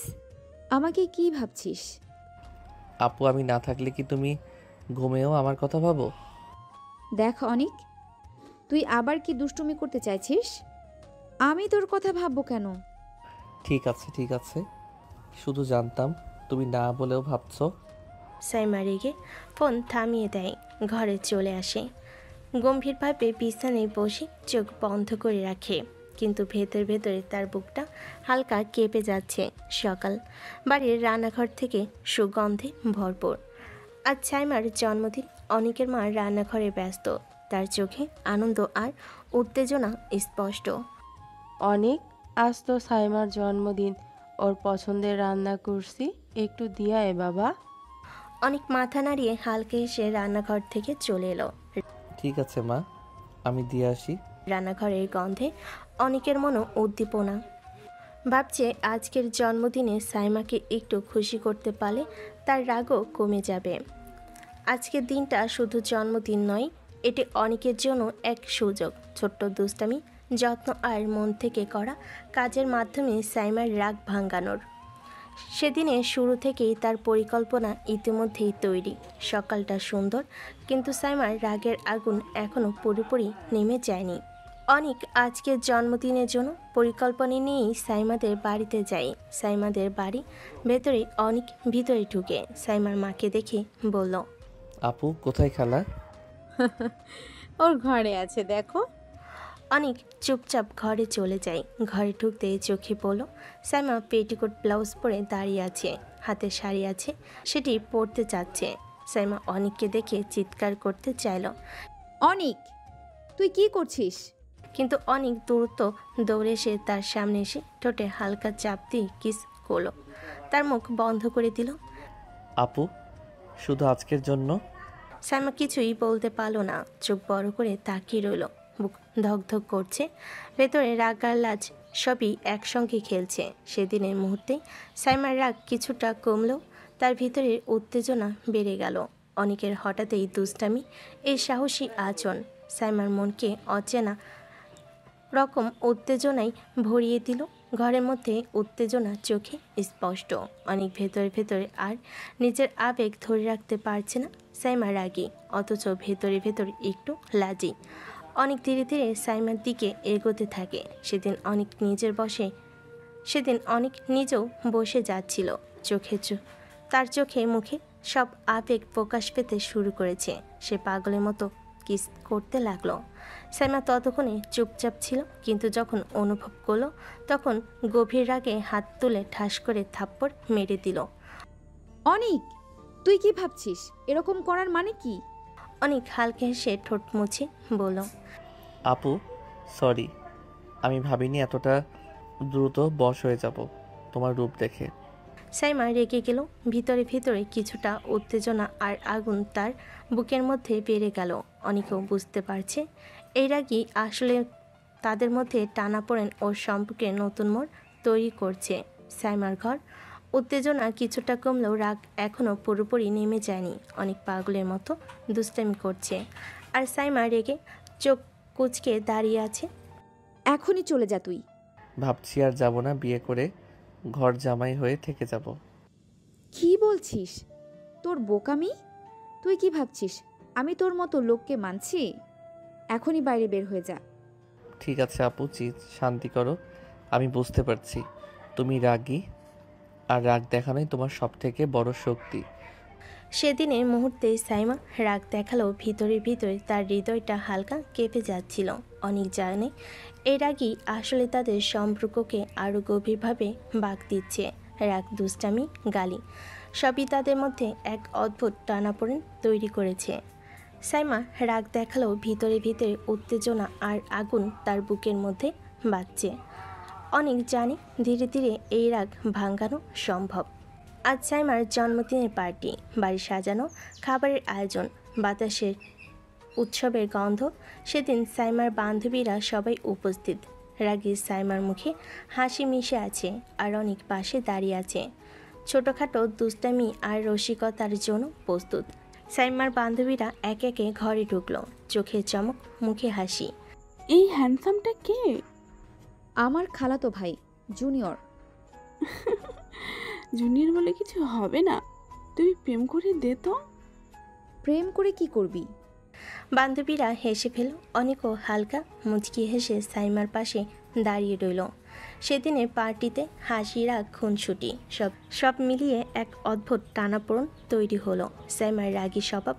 আমাকে কি ভাবছিস? আপু, আমি না থাকলে কি তুমি ঘুমেও আমার কথা ভাবো? দেখ অনিক, তুই আবার কি দুষ্টুমি করতে চাইছিস? আমি তোর কথা ভাববো কেন? ঠিক আছে ঠিক আছে, শুধু জানতাম তুমি না বলেও ভাবছো। সাইমা রেগে ফোন থামিয়ে দেয়, ঘরে চলে আসে। গম্ভীরভাবে বিছানায় বসে চোখ বন্ধ করে রাখে, কিন্তু ভেতর ভেতরে তার বুকটা হালকা কেঁপে যাচ্ছে। সকাল, বাড়ির রান্নাঘর থেকে সুগন্ধে ভরপুর। আজ সাইমার জন্মদিন। অনেকের মা রান্নাঘরে ব্যস্ত, তার চোখে আনন্দ আর উত্তেজনা স্পষ্ট। অনেক, আজ তো সাইমার জন্মদিন, ওর পছন্দের রান্না করছি, একটু দিয়া এ বাবা। অনেক মাথা নাড়িয়ে হালকা এসে রান্নাঘর থেকে চলে এলো। ঠিক আছে মা, আমি দিয়ে আসি। রান্নাঘরের গন্ধে অনেকের মনও উদ্দীপনা। ভাবছে আজকের জন্মদিনে সাইমাকে একটু খুশি করতে পারলে তার রাগও কমে যাবে। আজকের দিনটা শুধু জন্মদিন নয়, এটি অনেকের জন্য এক সুযোগ। ছোট্ট দুষ্টামি, যত্ন আর মন থেকে করা কাজের মাধ্যমে সাইমার রাগ ভাঙানোর। সেদিনে শুরু থেকেই তার পরিকল্পনা ইতিমধ্যেই তৈরি। সকালটা সুন্দর, কিন্তু সাইমার রাগের আগুন এখনও পুরোপুরি নেমে যায়নি। অনিক আজকের জন্মদিনের জন্য পরিকল্পনা নিয়েই সাইমাদের বাড়িতে যায়। সাইমাদের বাড়ি ভেতরে অনিক ভিতরে ঢুকে সাইমার মাকে দেখে বলল, আপু কোথায় খালা? ওর ঘরে আছে দেখো। অনিক চুপচাপ ঘরে চলে যায়। ঘরে ঢুকতে চোখে পড়ল সাইমা পেটিকোট ব্লাউজ পরে দাঁড়িয়ে আছে, হাতে শাড়ি আছে, সেটি পরতে চাচ্ছে। সাইমা অনিককে দেখে চিৎকার করতে চাইল, অনিক, তুই কি করছিস? কিন্তু অনেক দ্রুত দৌড়ে এসে তার সামনে এসে ঠোঁটে হালকা চাপ দিয়ে কিস করলো, তার মুখ বন্ধ করে দিল। আপু শুধু আজকের জন্য? সাইমা কিছুই বলতে পারলো না, চোখ বড় করে তাকিয়ে রইল। বুক ধকধক করছে, ভেতরে রাগ আর লাজ সবই একসঙ্গে খেলছে। সেদিনের মুহূর্তে সাইমার রাগ কিছুটা কমলেও তার ভিতরের উত্তেজনা বেড়ে গেল। অনেকের হঠাৎই দুষ্টামি, এই সাহসী আচরণ সাইমার মনকে অচেনা রকম উত্তেজনায় ভরিয়ে দিল। ঘরের মধ্যে উত্তেজনা চোখে স্পষ্ট। অনেক ভেতরে ভেতরে আর নিজের আবেগ ধরে রাখতে পারছে না। সাইমা রাগী, অথচ ভেতরে ভেতরে একটু লাজি। অনেক ধীরে ধীরে সাইমার দিকে এগোতে থাকে। সেদিন অনেক নিজেও বসে যাচ্ছিল। তার চোখে মুখে সব আবেগ প্রকাশ পেতে শুরু করেছে। সে পাগলের মতো কিস করতে লাগলো। সাইমা ততক্ষণে চুপচাপ ছিল, কিন্তু যখন অনুভব করলো তখন গভীর রাগে হাত তুলে ঠাস করে থাপ্পড় মেরে দিল। অনিক, তুই কি ভাবছিস? এরকম করার মানে কি? অনেক হালকা হেসে ঠোঁট মুছে বলল, আপু সরি, আমি ভাবিনি এতটা দ্রুত বশ হয়ে যাব তোমার রূপ দেখে। সাইমা রেগে গেল। ভিতরে ভিতরে কিছুটা উত্তেজনা আর আগুন তার বুকের মধ্যে বেড়ে গেল। অনেকেও বুঝতে পারছে এই রাগই আসলে তাদের মধ্যে টানাপোড়েন ও সম্পর্কে নতুন মোড় তৈরি করছে। সাইমার ঘর উত্তেজনা কিছুটা কমলেও রাগ এখনও পুরোপুরি নেমে যায়নি। অনেক পাগলের মতো দুষ্টামি করছে, আর সাইমা রেগে চোখ কুঁচকে দাঁড়িয়ে আছে। এখনই চলে যা তুই। ভাবছি আর যাব না, বিয়ে করে ঘর জামাই হয়ে থেকে যাব। কি বলছিস? তোর বোকামি! তুই কি ভাবছিস আমি তোর মতো লোককে মানছি? এখনই বাইরে বের হয়ে যা। ঠিক আছে আপু, শান্তি করো। আমি বুঝতে পারছি তুমি রাগী, আর রাগ দেখানোই তোমার সব থেকে বড় শক্তি। সেদিনের মুহূর্তে সাইমা রাগ দেখালেও ভিতরে ভিতরে তার হৃদয়টা হালকা কেঁপে যাচ্ছিল। অনেক জানে এই রাগই আসলে তাদের সম্পর্ককে আরও গভীরভাবে বাঁক দিচ্ছে। রাগ, দুষ্টামি, গালি সবই তাদের মধ্যে এক অদ্ভুত টানাপোড়েন তৈরি করেছে। সাইমা রাগ দেখালেও ভিতরে ভিতরে উত্তেজনা আর আগুন তার বুকের মধ্যে বাজছে। অনেক জানে ধীরে ধীরে এই রাগ ভাঙানো সম্ভব। আজ সাইমার জন্মদিনের পার্টি, বাড়ি সাজানো, খাবারের আয়োজন, বাতাসের উৎসবের গন্ধ। সেদিন সাইমার বান্ধবীরা সবাই উপস্থিত। রাগী সাইমার মুখে হাসি মিশে আছে, আর অনেক পাশে দাঁড়িয়ে আছে, ছোটোখাটো দুষ্টামি আর রসিকতার জন্য প্রস্তুত। সাইমার বান্ধবীরা একে একে ঘরে ঢুকলো, চোখে চমক, মুখে হাসি। এই হ্যান্ডসামটা কে? আমার খালাতো ভাই, জুনিয়র। জুনিয়র বলে কিছু হবে না, তুই প্রেম করে দে তো। প্রেম করে কি করবি? বান্ধবীরা হেসে ফেল। অনেকও হালকা মুচকি হেসে সাইমার পাশে দাঁড়িয়ে রইল। সেদিনের পার্টিতে হাসি, রাগ, খুনসুটি সব মিলিয়ে এক অদ্ভুত টানাপোড়েন তৈরি হলো। সাইমার রাগী স্বভাব,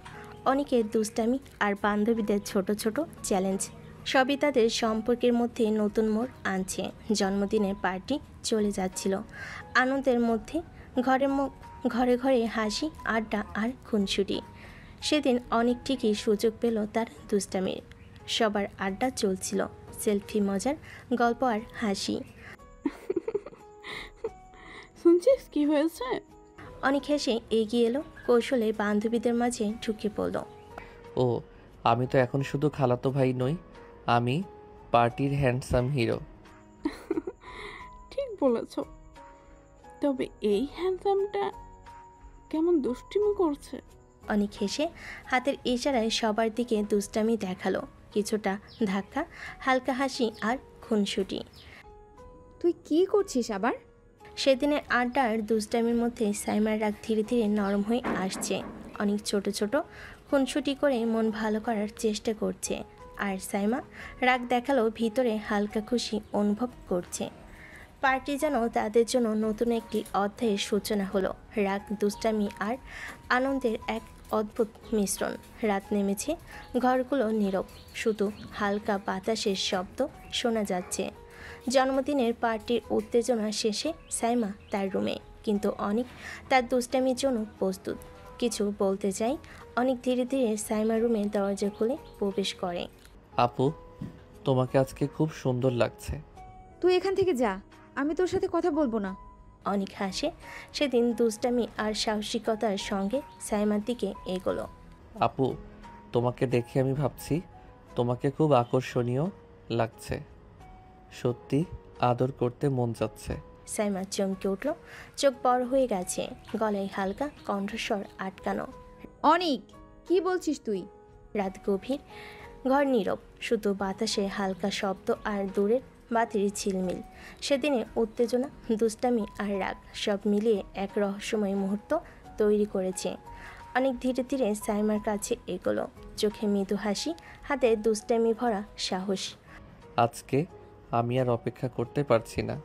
অনেকের দুষ্টামি আর বান্ধবীদের ছোট ছোট চ্যালেঞ্জ সবই তাদের সম্পর্কের মধ্যে নতুন মোড় আনছে। জন্মদিনের পার্টি চলে যাচ্ছিল আনন্দের মধ্যে। ঘরে ঘরে হাসি, আড্ডা আর খুনসুটি। সেদিন অনেক ঠিকই সুযোগ পেল তার দুষ্টামির। সবার আড্ডা চলছিল, সেলফি, মজার গল্প আর হাসি। শুনছিস কি হয়েছে? অনেক হেসে এগিয়ে এলো, কৌশলে বান্ধবীদের মাঝে ঢুকে পড়ল। ও, আমি তো এখন শুধু খালাতো ভাই নই, আমি পার্টির হ্যান্ডসাম হিরো। ঠিক বলেছ, তবে এই হ্যান্ডসামটা কেমন দুষ্টিমি করছে। অনেক হেসে হাতের ইশারায় সবার দিকে দুষ্টামি দেখালো, কিছুটা ধাক্কা, হালকা হাসি আর খুনসুটি। তুই কি করছিস আবার? সেদিনের আড্ডা আর দুষ্টামির মধ্যে সাইমার রাগ ধীরে ধীরে নরম হয়ে আসছে। অনেক ছোট ছোট খুনসুটি করে মন ভালো করার চেষ্টা করছে। আর সাইমা রাগ দেখালেও ভিতরে হালকা খুশি অনুভব করছে। পার্টি যেন তাদের জন্য নতুন একটি অধ্যায়ের সূচনা হলো। রাগ, দুষ্টামি আর আনন্দের এক অদ্ভুত মিশ্রণ। রাত নেমেছে, ঘরগুলো নীরব, শুধু হালকা বাতাসের শব্দ শোনা যাচ্ছে। জন্মদিনের পার্টির উত্তেজনা শেষে সাইমা তার রুমে, কিন্তু অনেক তার দুষ্টামির জন্য প্রস্তুত। কিছু বলতে চাই, অনেক ধীরে ধীরে সাইমা রুমের দরজা খুলে প্রবেশ করে। আপু, তোমাকে আজকে খুব সুন্দর লাগছে। তুই এখান থেকে যা, আমি তোর সাথে কথা বলবো না। অনেক হাসে। সেদিন দুষ্টামি আর সাহসিকতার সঙ্গে সাইমার দিকে এগোলো। আপু, তোমাকে দেখে আমি ভাবছি তোমাকে খুব আকর্ষণীয় লাগছে। সত্যি আদর করতে মন যাচ্ছে। সাইমা চমকে উঠল, চোখ বড় হয়ে গেছে, গলায় হালকা কণ্ঠস্বর আটকানো। অনিক, কি বলছিস তুই? রাত গভীর, ঘর নীরব, শুধু বাতাসে হালকা শব্দ আর দূরের বাতির ঝিলমিল। সেদিনের উত্তেজনা, দুষ্টামি আর রাগ সব মিলিয়ে এক রহস্যময় মুহূর্ত তৈরি করেছে। অনেক ধীরে ধীরে সাইমার কাছে এগোলো, চোখে মৃদু হাসি, হাতে দুষ্টামি ভরা সাহস। আজকে আমি আর অপেক্ষা করতে পারছি না।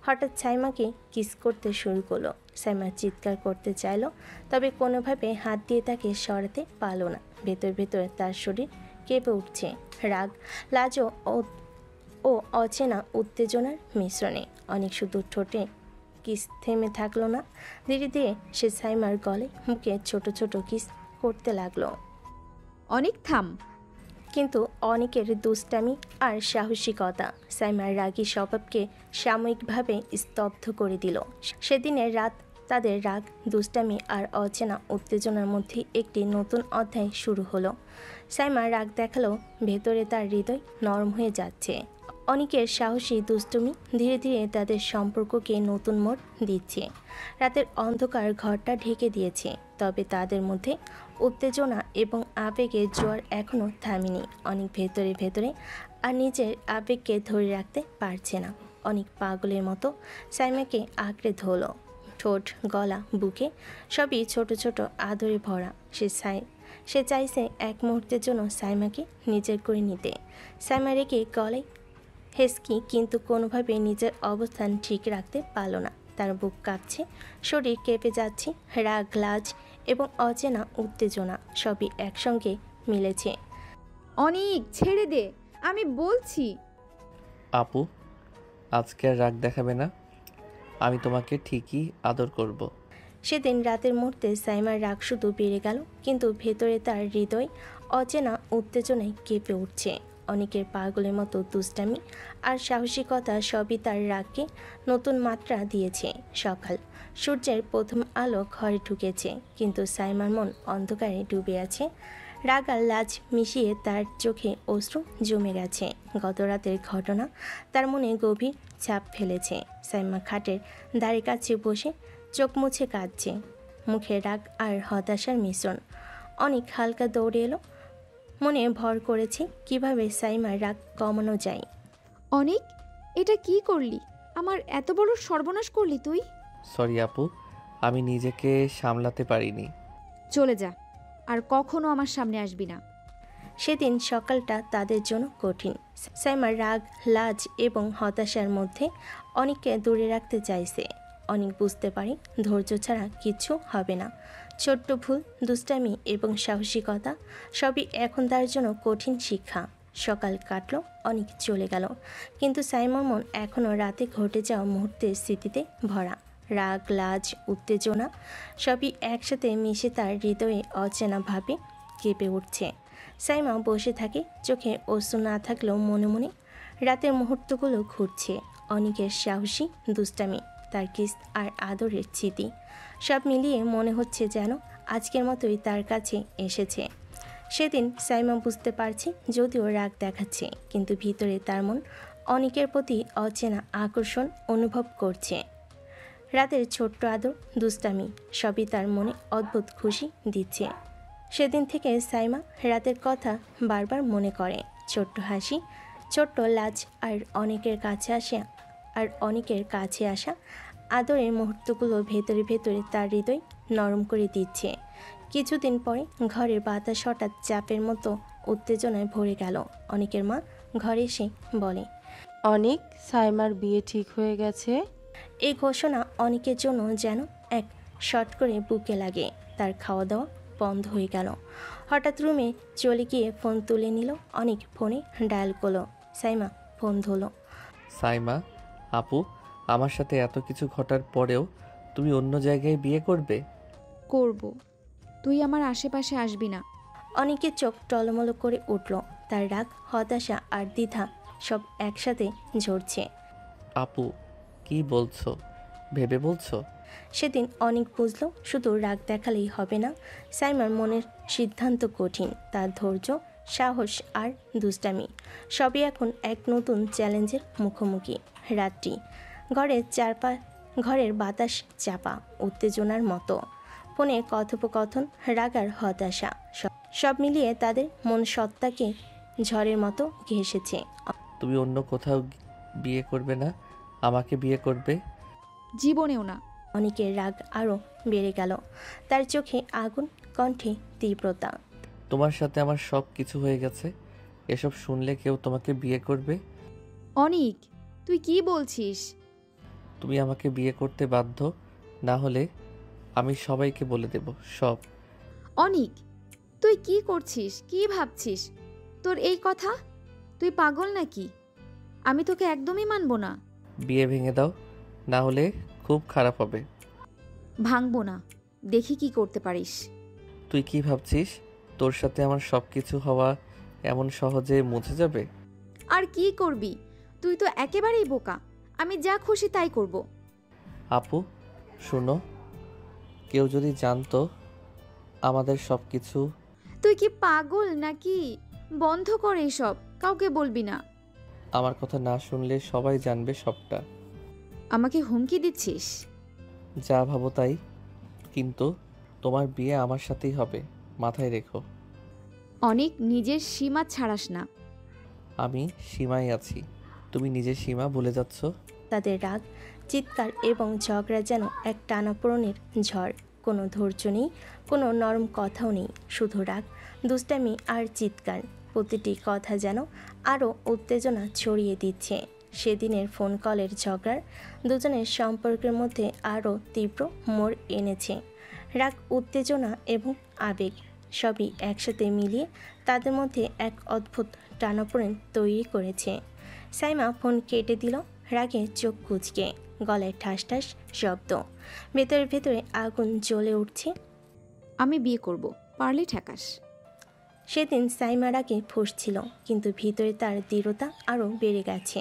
হঠাৎ সাইমাকে কিস করতে শুরু করলো। সাইমা চিৎকার করতে চাইলো, তবে কোনোভাবে হাত দিয়ে তাকে সরাতে পারল না। ভেতর ভেতর তার শরীর কেঁপে উঠছে, রাগ, লাজ ও অচেনা উত্তেজনার মিশ্রণে। অনেক শুধু ঠোঁটে কিস থেমে থাকলো না, ধীরে ধীরে সে সাইমার গলে মুখে ছোট ছোট কিস করতে লাগলো। অনিক, থাম। কিন্তু অনেকের দুষ্টামি আর সাহসিকতা সাইমার রাগী স্বভাবকে সাময়িকভাবে স্তব্ধ করে দিল। সেদিনের রাত তাদের রাগ, দুষ্টামি আর অচেনা উত্তেজনার মধ্যে একটি নতুন অধ্যায় শুরু হলো। সাইমা রাগ দেখালো, ভেতরে তার হৃদয় নরম হয়ে যাচ্ছে। অনেকের সাহসী দুষ্টুমি ধীরে ধীরে তাদের সম্পর্ককে নতুন মোড় দিচ্ছে। রাতের অন্ধকার ঘরটা ঢেকে দিয়েছে, তবে তাদের মধ্যে উত্তেজনা এবং আবেগের জোয়ার এখনও থামেনি। অনেক ভেতরে ভেতরে আর নিজের আবেগকে ধরে রাখতে পারছে না। অনেক পাগলের মতো সাইমাকে আঁকড়ে ধরল, ঠোঁট, গলা, বুকে সবই ছোট ছোট আদরে ভরা। সে চাইছে এক মুহূর্তের জন্য সাইমাকে নিজের করে নিতে। সাইমা রেখে গলায় হেসকি, কিন্তু কোনোভাবে নিজের অবস্থান ঠিক রাখতে পারল না। তার বুক কাঁপছে, শরীর কেঁপে যাচ্ছে, রাগ, লাজ এবং অচেনা উত্তেজনা সবই একসঙ্গে মিলেছে। অনিক, ছেড়ে দে, আমি বলছি। আপু, আজকে আর রাগ দেখাবে না, আমি তোমাকে ঠিকই আদর করব। সেদিন রাতের মুহূর্তে সাইমার রাগ শুধু বেড়ে গেল, কিন্তু ভেতরে তার হৃদয় অচেনা উত্তেজনায় কেঁপে উঠছে। অনেকের পাগলের মতো দুষ্টামি আর সাহসিকতা সবই তার রাগকে নতুন মাত্রা দিয়েছে। সকাল, সূর্যের প্রথম আলো ঘরে ঢুকেছে, কিন্তু সাইমার মন অন্ধকারে ডুবে আছে। রাগ আর লাজ মিশিয়ে তার চোখে অশ্রু জমে গেছে। গত রাতের ঘটনা তার মনে গভীর ছাপ ফেলেছে। সাইমা খাটের ধারে কাছে বসে চোখ মুছে কাঁদছে, মুখে রাগ আর হতাশার মিশ্রণ। অনেক হালকা দৌড়ে এলো, মনে ভর করেছে কিভাবে সাইমার রাগ কমানো যায়। অনিক, এটা কি করলি? আমার এত বড় সর্বনাশ করলি তুই। সরি আপু, আমি নিজেকে সামলাতে পারিনি। চলে যা, আর কখনো আমার সামনে আসবি না। সেদিন সকালটা তাদের জন্য কঠিন। সাইমার রাগ, লাজ এবং হতাশার মধ্যে অনেককে দূরে রাখতে চাইছে। অনেক বুঝতে পারে ধৈর্য ছাড়া কিচ্ছু হবে না। ছোট্ট ভুল, দুষ্টামি এবং সাহসিকতা সবই এখন তার জন্য কঠিন শিক্ষা। সকাল কাটলো, অনেক চলে গেল, কিন্তু সাইমার মন এখনও রাতে ঘটে যাওয়া মুহূর্তের স্মৃতিতে ভরা। রাগ, লাজ, উত্তেজনা সবই একসাথে মিশে তার হৃদয়ে অচেনাভাবে কেঁপে উঠছে। সাইমা বসে থাকে, চোখে অশ্রু না থাকলেও মনে মনে রাতের মুহূর্তগুলো ঘুরছে। অনেকের সাহসী দুষ্টামি, তার কিস আর আদরের স্মৃতি সব মিলিয়ে মনে হচ্ছে যেন আজকের মতোই তার কাছে এসেছে। সেদিন সাইমা বুঝতে পারছে, যদিও রাগ দেখাচ্ছে, কিন্তু ভিতরে তার মন অনেকের প্রতি অচেনা আকর্ষণ অনুভব করছে। রাতের ছোট্ট আদর, দুষ্টামি সবই তার মনে অদ্ভুত খুশি দিচ্ছে। সেদিন থেকে সাইমা রাতের কথা বারবার মনে করে। ছোট্ট হাসি, ছোট্ট লাজ আর অনেকের কাছে আসা আদরের মুহূর্তগুলো ভেতরে ভেতরে তার হৃদয় নরম করে দিচ্ছে। কিছুদিন পরে ঘরের বাতাস হঠাৎ চাপের মতো উত্তেজনায় ভরে গেল। অনিকের মা ঘরে এসে বলে, অনিক, সাইমার বিয়ে ঠিক হয়ে গেছে। এই ঘোষণা অনিকের জন্য যেন এক শট করে বুকে লাগে। তার খাওয়া দাওয়া বন্ধ হয়ে গেল। হঠাৎ রুমে চলে গিয়ে ফোন তুলে নিল। অনিক ফোনে ডায়াল করলো। সাইমা ফোন ধরলো। সাইমা, আপু, আমার সাথে এত কিছু ঘটার পরেও তুমি অন্য জায়গায় বিয়ে করবে? করব। তুই আমার আশেপাশে আসবি না। অনিকের চোখ টলমলো করে উঠল। তার রাগ, হতাশা আর দ্বিধা সব একসাথে ঝরছে। আপু, কি বলছো? ভেবে বলছো? সেদিন অনেক বুঝলো শুধু রাগ দেখালেই হবে না। সাইমার মনের সিদ্ধান্ত কঠিন। তার ধৈর্য, সাহস আর দুষ্টামি সবই এখন এক নতুন চ্যালেঞ্জের মুখোমুখি। রাত্রি ঘরের বাতাস চাপা, উত্তেজনার মতো। ফোনে কথোপকথন, রাগ আর হতাশা সব মিলিয়ে তাদের মন সত্তাকে ঝড়ের মতো ঘেঁষেছে। তুমি অন্য কোথাও বিয়ে করবে না, আমাকে বিয়ে করবে? জীবনেও না। অনেকের রাগ আরও বেড়ে গেল। তার চোখে আগুন, কণ্ঠে তীব্রতা। তোমার সাথে আমার সব কিছু হয়ে গেছে, এসব শুনলে কেউ তোমাকে বিয়ে করবে? অনিক, তুই কি বলছিস? তুমি আমাকে বিয়ে করতে বাধ্য, না হলে আমি সবাইকে বলে দেব সব। অনিক, তুই কি করছিস? কি ভাবছিস? তোর এই কথা? তুই পাগল নাকি? আমি তোকে একদমই মানব না। বিয়ে ভেঙে দাও, না হলে খুব খারাপ হবে। ভাঙবো না, দেখি কি করতে পারিস। তুই কি ভাবছিস তোর সাথে আমার সব কিছু হওয়া এমন সহজে মুছে যাবে? আর কি করবি? তুই তো একেবারেই বোকা। আমি যা খুশি তাই করব। আপু শোনো, কেউ যদি জানতো আমাদের সব কিছু। তুই কি পাগল নাকি? বন্ধ কর এসব, কাউকে বলবি না। আমার কথা না শুনলে সবাই জানবে সবটা। আমাকে হুমকি দিচ্ছিস? যা ভাবো তাই, কিন্তু তোমার বিয়ে আমার সাথেই হবে, মাথায় রেখো। অনেক নিজের সীমা ছাড়াস না। আমি সীমায় আছি, তুমি নিজের সীমা ভুলে যাচ্ছ। তাদের রাগ, চিৎকার এবং ঝগড়া যেন এক টানাপোড়েনের ঝড়। কোনো ধৈর্য নেই, কোনো নরম কথাও নেই, শুধু রাগ, দুষ্টামি আর চিৎকার। প্রতিটি কথা যেন আরও উত্তেজনা ছড়িয়ে দিচ্ছে। সেদিনের ফোন কলের ঝগড়ার দুজনের সম্পর্কের মধ্যে আরও তীব্র মোড় এনেছে। রাগ, উত্তেজনা এবং আবেগ সবই একসাথে মিলিয়ে তাদের মধ্যে এক অদ্ভুত টানাপোড়েন তৈরি করেছে। সাইমা ফোন কেটে দিল, রাগে চোখ কুঁচকে, গলায় ঠাস ঠাস শব্দ। ভেতরে ভেতরে আগুন জ্বলে উঠছে। আমি বিয়ে করব, পারলে ঠেকাস। সেদিন সাইমার রাগে ফুঁসছিল, কিন্তু ভিতরে তার দৃঢ়তা আরও বেড়ে গেছে।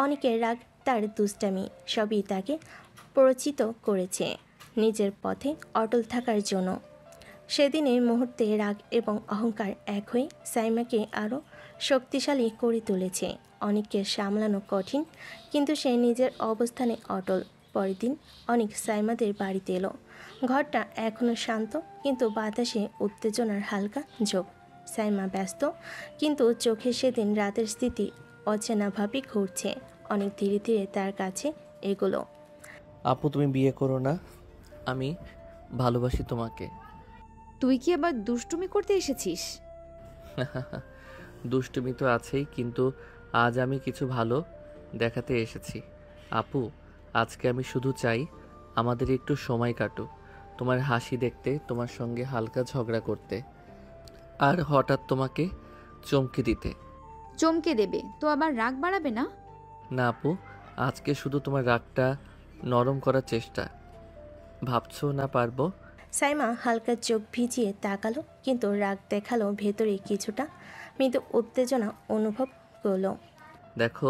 অনেকের রাগ, তার দুষ্টামি সবই তাকে প্ররোচিত করেছে নিজের পথে অটল থাকার জন্য। সেদিনের মুহূর্তে রাগ এবং অহংকার এক হয়ে সাইমাকে আরও শক্তিশালী করে তুলেছে। অনেককে সামলানো কঠিন, কিন্তু সে নিজের অবস্থানে অটল। পরের দিন অনেক সাইমাদের বাড়িতে এলো। ঘরটা এখনও শান্ত, কিন্তু বাতাসে উত্তেজনার হালকা ঝোঁক। সাইমা ব্যস্ত, কিন্তু চোখে সেদিন রাতের স্মৃতি অচেনাভাবে ঘুরছে। অনেক ধীরে ধীরে তার কাছে এগোলো। আপু তুমি বিয়ে করো না, আমি ভালোবাসি তোমাকে। তুই কি আবার দুষ্টুমি করতে এসেছিস? দুষ্টুমি তো আছেই, কিন্তু আজ আমি কিছু ভালো দেখাতে এসেছি। আপু, আজকে আমি শুধু চাই আমাদের একটু সময় কাটুক, তোমার হাসি দেখতে, তোমার সঙ্গে হালকা ঝগড়া করতে, আর হঠাৎ তোমাকে চমকে দিতে। চমকে দেবে তো আবার রাগ বাড়াবে না? না আপু, আজকে শুধু তোমার রাগটা নরম করার চেষ্টা। ভাবছো না পারবো? সাইমা হালকা চোখ ভিজিয়ে তাকালো, কিন্তু রাগ দেখালো ভেতরে কিছুটা মৃদু উত্তেজনা অনুভব করলো। দেখো,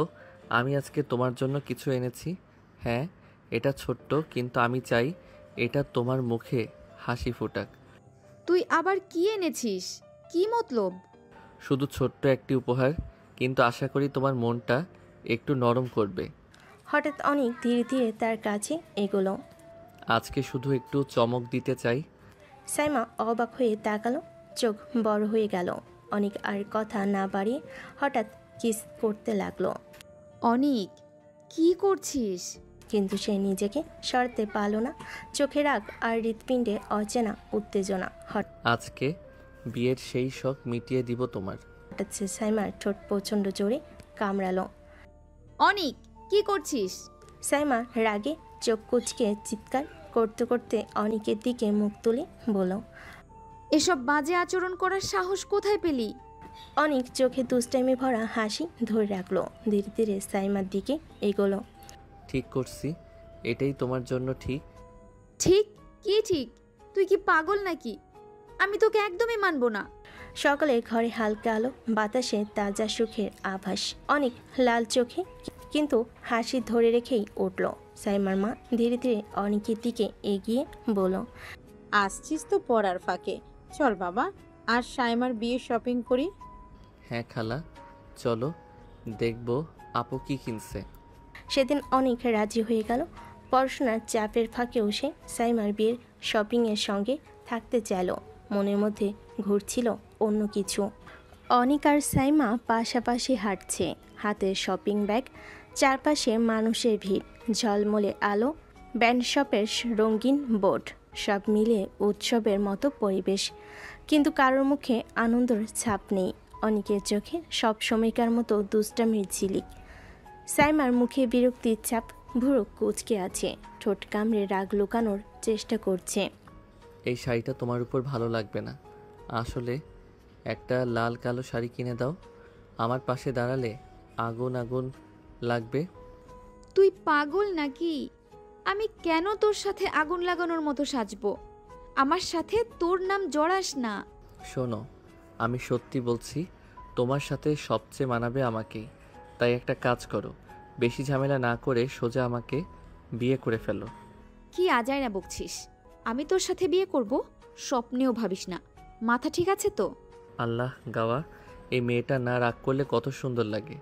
আমি আজকে তোমার জন্য কিছু এনেছি। হ্যাঁ, এটা ছোট্ট, কিন্তু আমি চাই এটা তোমার মুখে হাসি ফোটাক। তুই আবার কি এনেছিস? কি মতলব? শুধু ছোট্ট একটি উপহার, কিন্তু আশা করি তোমার মনটা একটু নরম করবে। হঠাৎ অনেক ধীরে ধীরে তার কাছে এগোলো। আজকে শুধু একটু চমক দিতে চাই। সাইমা অবাক হয়ে তাকালো, চোখ বড় হয়ে গেল। অনেক আর কথা না বাড়িয়ে হঠাৎ কিস করতে লাগলো। অনিক, কি করছিস? কিন্তু সে নিজেকে সরাতে পারল না। চোখে রাগ আর হৃৎপিণ্ডে অচেনা উত্তেজনা। আজকে বিয়ের সেই শখ মিটিয়ে দিব তোমার। হঠাৎ সে সাইমার ঠোঁট প্রচণ্ড জোরে কামড়ালো। অনিক, কি করছিস? সাইমা রাগে চোখ কুচকে চিৎকার করতে করতে অনিকের দিকে মুখ তুলে বলল, এসব বাজে আচরণ করার সাহস কোথায় পেলি? অনিক চোখে দুষ্টাইমে ভরা হাসি ধরে রাখলো। ধীরে ধীরে সাইমার দিকে এগোলো। ঠিক করছি, এটাই তোমার জন্য ঠিক। ঠিক? কি ঠিক? তুই কি পাগল নাকি? আমি তোকে একদমই মানবো না। সকালে ঘরে হালকা আলো, বাতাসে তাজা সুখের আভাস। অনেক লাল চোখে কিন্তু হাসি ধরে রেখেই উঠল। সাইমার মা ধীরে ধীরে অনেকের দিকে এগিয়ে বলল, আসছিস তো পড়ার ফাঁকে, চল বাবা আর সাইমার বিয়ে শপিং করি। হ্যাঁ খালা, চলো দেখবো আপু কি কিনছে। সেদিন অনেক রাজি হয়ে গেল। পড়াশোনার চাপের ফাঁকেও সে সাইমার বিয়ের শপিংয়ের সঙ্গে থাকতে চাইল। মনের মধ্যে ঘুরছিল অন্য কিছু। অনিক আর সাইমা পাশাপাশি হাঁটছে, হাতে শপিং ব্যাগ, চারপাশে মানুষের ভিড়, ঝলমলে আলো, ব্যান্ড শপের রঙিন বোর্ড, সব মিলে উৎসবের মতো পরিবেশ। কিন্তু কারোর মুখে আনন্দের ছাপ নেই। অনিকের চোখে সব সময়কার মতো দুষ্টামির ঝিলিক। সাইমার মুখে বিরক্তির ছাপ, ভুরু কুঁচকে আছে, ঠোঁট কামড়ে রাগ লুকানোর চেষ্টা করছে। এই শাড়িটা তোমার উপর ভালো লাগবে না, আসলে একটা লাল কালো শাড়ি কিনে দাও। আমার পাশে দাঁড়ালে আগুন আগুন লাগবে। তুই পাগল নাকি? আমি কেন তোর সাথে আগুন লাগানোর মতো সাজবো? আমার সাথে তোর নাম জড়াস না। শোনো, আমি সত্যি বলছি, তোমার সাথে সবচেয়ে মানাবে আমাকেই। তাই একটা কাজ করো, বেশি ঝামেলা না করে সোজা আমাকে বিয়ে করে ফেলো। কি আজাইরা বকছিস? আমি তোর সাথে বিয়ে করব? স্বপ্নেও ভাবিস না। মাথা ঠিক আছে তো? আল্লাহ গাওয়া, এই মেয়েটা না রাগ করলে কত সুন্দর লাগে।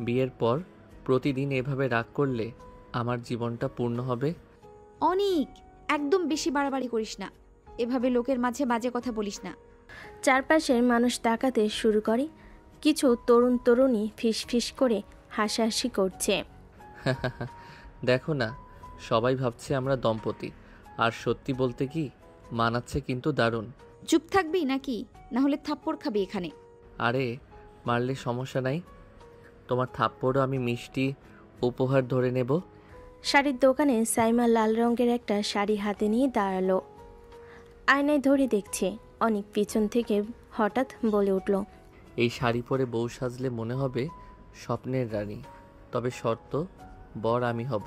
বিয়ের পর প্রতিদিন এভাবে রাগ করলে আমার জীবনটা পূর্ণ হবে। অনিক, একদম বেশি বাড়াবাড়ি করিস না। এভাবে লোকের মাঝে বাজে কথা বলিস না। চারপাশের মানুষ তাকাতে শুরু করে। কিছু তরুণ তরুণী ফিসফিস করে হাসাহাসি করছে। দেখো না, সবাই ভাবছে আমরা দম্পতি, আর সত্যি বলতে কি মানাচ্ছে কিন্তু দারুণ। চুপ থাকবি নাকি? না হলে থাপ্পড় খাবি এখানে। আরে মারলে সমস্যা নাই, তোমার থাপ্পড়ও আমি মিষ্টি উপহার ধরে নেব। শাড়ির দোকানে সাইমা লাল রঙের একটা শাড়ি হাতে নিয়ে দাঁড়ালো। আয়নায় ধরে দেখছে। অনেক পিছন থেকে হঠাৎ বলে উঠল, এই শাড়ি পরে বউ সাজলে মনে হবে স্বপ্নের রানী, তবে শর্ত, বর আমি হব।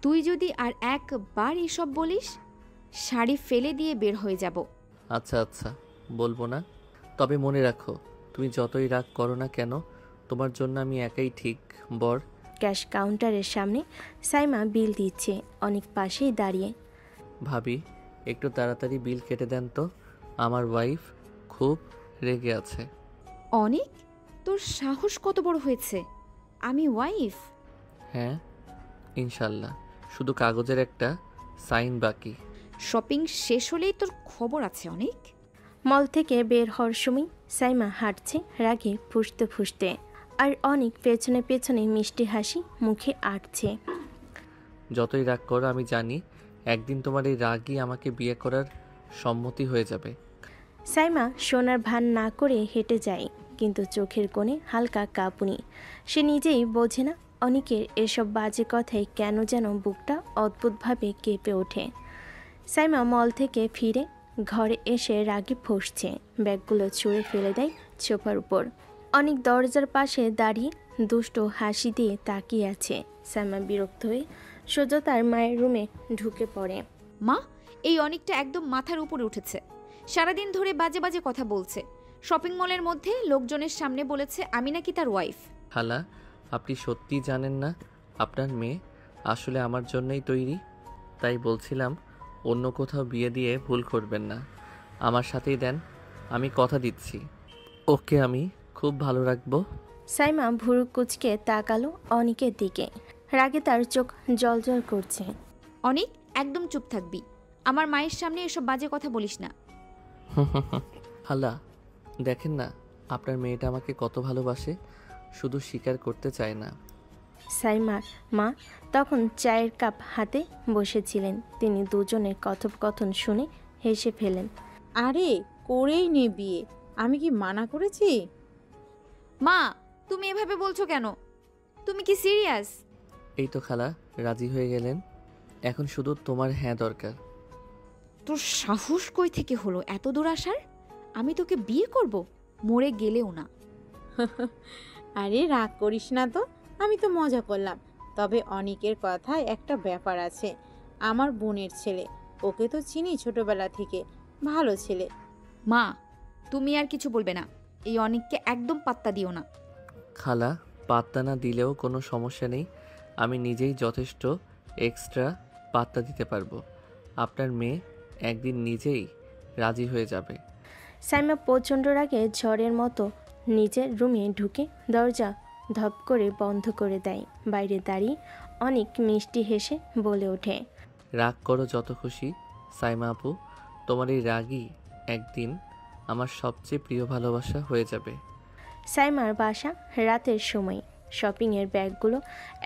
তুই যদি আর একবার এসব বলিস, শাড়ি ফেলে দিয়ে বের হয়ে যাব। আচ্ছা আচ্ছা, বলবো না। তবে মনে রাখো, তুমি যতই রাগ করো না কেন, তোমার জন্য আমি একাই ঠিক বর। ক্যাশ কাউন্টারের সামনে সাইমা বিল দিচ্ছে। অনেক পাশেই দাঁড়িয়ে। ভাবি, একটু তাড়াতাড়ি বিল কেটে দেন তো, আমার ওয়াইফ খুব রেগে আছে। অনিক, তোর সাহস কত বড় হয়েছে? আমি ওয়াইফ? হ্যাঁ ইনশাল্লাহ, শুধু কাগজের একটা সাইন বাকি। শপিং শেষ হলেই তোর খবর আছে অনেক। মল থেকে বের হওয়ার সময় সাইমা হাঁটছে রাগে ফুঁসতে ফুঁসতে, আর অনেক পেছনে পেছনে মিষ্টি হাসি মুখে আটছে। যতই রাগ করো, আমি জানি একদিন তোমার এই রাগই আমাকে বিয়ে করার সম্মতি হয়ে যাবে। সাইমা সোনার ভান না করে হেঁটে যায়, কিন্তু চোখের কোণে হালকা কাঁপুনি। সে নিজেই বোঝে না অনেকের এসব বাজে কথায় কেন যেন বুকটা অদ্ভুতভাবে কেঁপে ওঠে। সাইমা মল থেকে ফিরে ঘরে এসে রাগে ফুঁসছে। ব্যাগগুলো ছুঁড়ে ফেলে দেয় সোফার উপর। অনেক দরজার পাশে দাঁড়িয়ে দুষ্ট হাসি দিয়ে তাকিয়ে আছে। সাইমা বিরক্ত হয়ে সোজা তার মায়ের রুমে ঢুকে পড়ে। মা, এই অনেকটা একদম মাথার উপরে উঠেছে। সারাদিন ধরে বাজে বাজে কথা বলছে। শপিং মলের মধ্যে লোকজনের সামনে বলেছে আমি নাকি তার ওয়াইফ। খালা, আপনি সত্যি জানেন না আপনার মেয়ে আসলে আমার জন্যই তৈরি? তাই বলছিলাম অন্য কোথাও বিয়ে দিয়ে ভুল করবেন না, আমার সাথেই দেন। আমি কথা দিচ্ছি, ওকে আমি খুব ভালো রাখবো। সাইমা ভুরু কুচকে তাকালো অনিকের দিকে। রাগে তার চোখ জ্বলজ্বল করছে। অনেক, একদম চুপ থাকবি। আমার মায়ের সামনে এসব বাজে কথা বলিস না। খালা, দেখেন না আপনার মেয়েটা আমাকে কত ভালোবাসে, শুধু স্বীকার করতে চায় না। সাইমার মা তখন চায়ের কাপ হাতে বসেছিলেন। তিনি দুজনের কথোপকথন শুনে হেসে ফেলেন। আরে করেই নে বিয়ে, আমি কি মানা করেছি? মা, তুমি এভাবে বলছো কেন? তুমি কি সিরিয়াস? এই তো খালা রাজি হয়ে গেলেন, এখন শুধু তোমার হ্যাঁ দরকার। তোর সাহস কই থেকে হলো এত দূর আসার? আমি তোকে বিয়ে করব, মরে গেলেও না। আরে রাগ করিস না তো, আমি তো মজা করলাম। তবে অনিকের কথায় একটা ব্যাপার আছে। আমার বোনের ছেলে, ওকে তো চিনি ছোটবেলা থেকে, ভালো ছেলে। মা, তুমি আর কিছু বলবে না। এই অনিককে একদম পাত্তা দিও না। খালা পাত্তা না দিলেও কোনো সমস্যা নেই, আমি নিজেই যথেষ্ট এক্সট্রা পাত্তা দিতে পারবো। আপনার মেয়ে একদিন নিজেই রাজি হয়ে যাবে। সাইমা প্রচণ্ড রাগে ঝড়ের মতো নিজের রুমে ঢুকে দরজা ধপ করে বন্ধ করে দেয়। বাইরে দাঁড়িয়ে অনেক মিষ্টি হেসে বলে ওঠে, রাগ করো যত খুশি সাইমা আপু, তোমার এই রাগই একদিন আমার সবচেয়ে প্রিয় ভালোবাসা হয়ে যাবে। সাইমার বাসা রাতের সময়। শপিংয়ের ব্যাগগুলো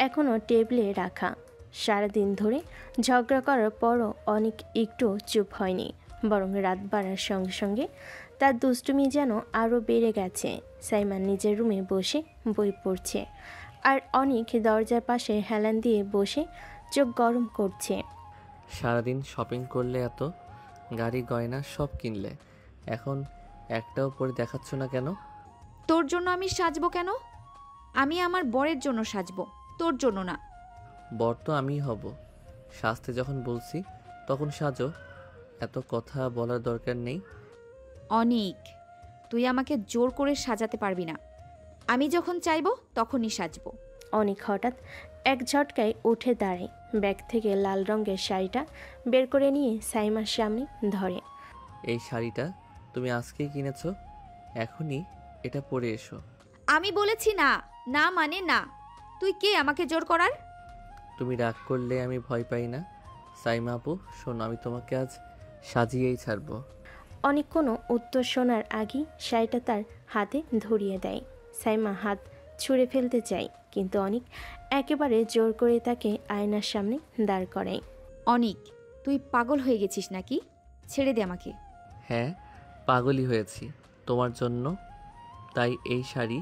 এখনও টেবিলে রাখা। সারাদিন ধরে ঝগড়া করার পরও অনেক একটু চুপ হয়নি, বরং রাত বাড়ার সঙ্গে সঙ্গে তার দুষ্টুমি যেন আরও বেড়ে গেছে। সাইমা নিজের রুমে বসে বই পড়ছে, আর অনেক দরজার পাশে হেলান দিয়ে বসে চোখ গরম করছে। সারাদিন শপিং করলে, এত গাড়ি গয়না সব কিনলে, এখন একটাও পরে দেখাচ্ছ না কেন? তোর জন্য আমি সাজবো কেন? আমি আমার বরের জন্য সাজবো, তোর জন্য না। বর তো আমিই হব, সাজতে যখন বলছি তখন সাজো, এত কথা বলার দরকার নেই। অনিক, তুই আমাকে জোর করে সাজাতে পারবি না। আমি যখন চাইবো তখনই সাজবো। অনেক হঠাৎ এক ঝটকায় উঠে দাঁড়ায়, ব্যাগ থেকে লাল রঙের শাড়িটা বের করে নিয়ে সাইমার সামনে ধরে। এই শাড়িটা তুমি আজকেই কিনেছো, এখনই এটা পরে এসো। আমি বলেছি না, না মানে না। তুই কে আমাকে জোর করার? তুমি রাগ করলে আমি ভয় পাই না। সাইমা আপু শোনো, আমি তোমাকে আজ সাজিয়েই ছাড়বো। অনেক কোনো উত্তর শোনার আগেই শাড়িটা তার হাতে ধরিয়ে দেয়। সাইমা হাত ছুঁড়ে ফেলতে চায়, কিন্তু অনেক একেবারে জোর করে তাকে আয়নার সামনে দাঁড় করায়। অনিক, তুই পাগল হয়ে গেছিস নাকি? ছেড়ে দে আমাকে। হ্যাঁ, পাগলই হয়েছি তোমার জন্য, তাই এই শাড়ি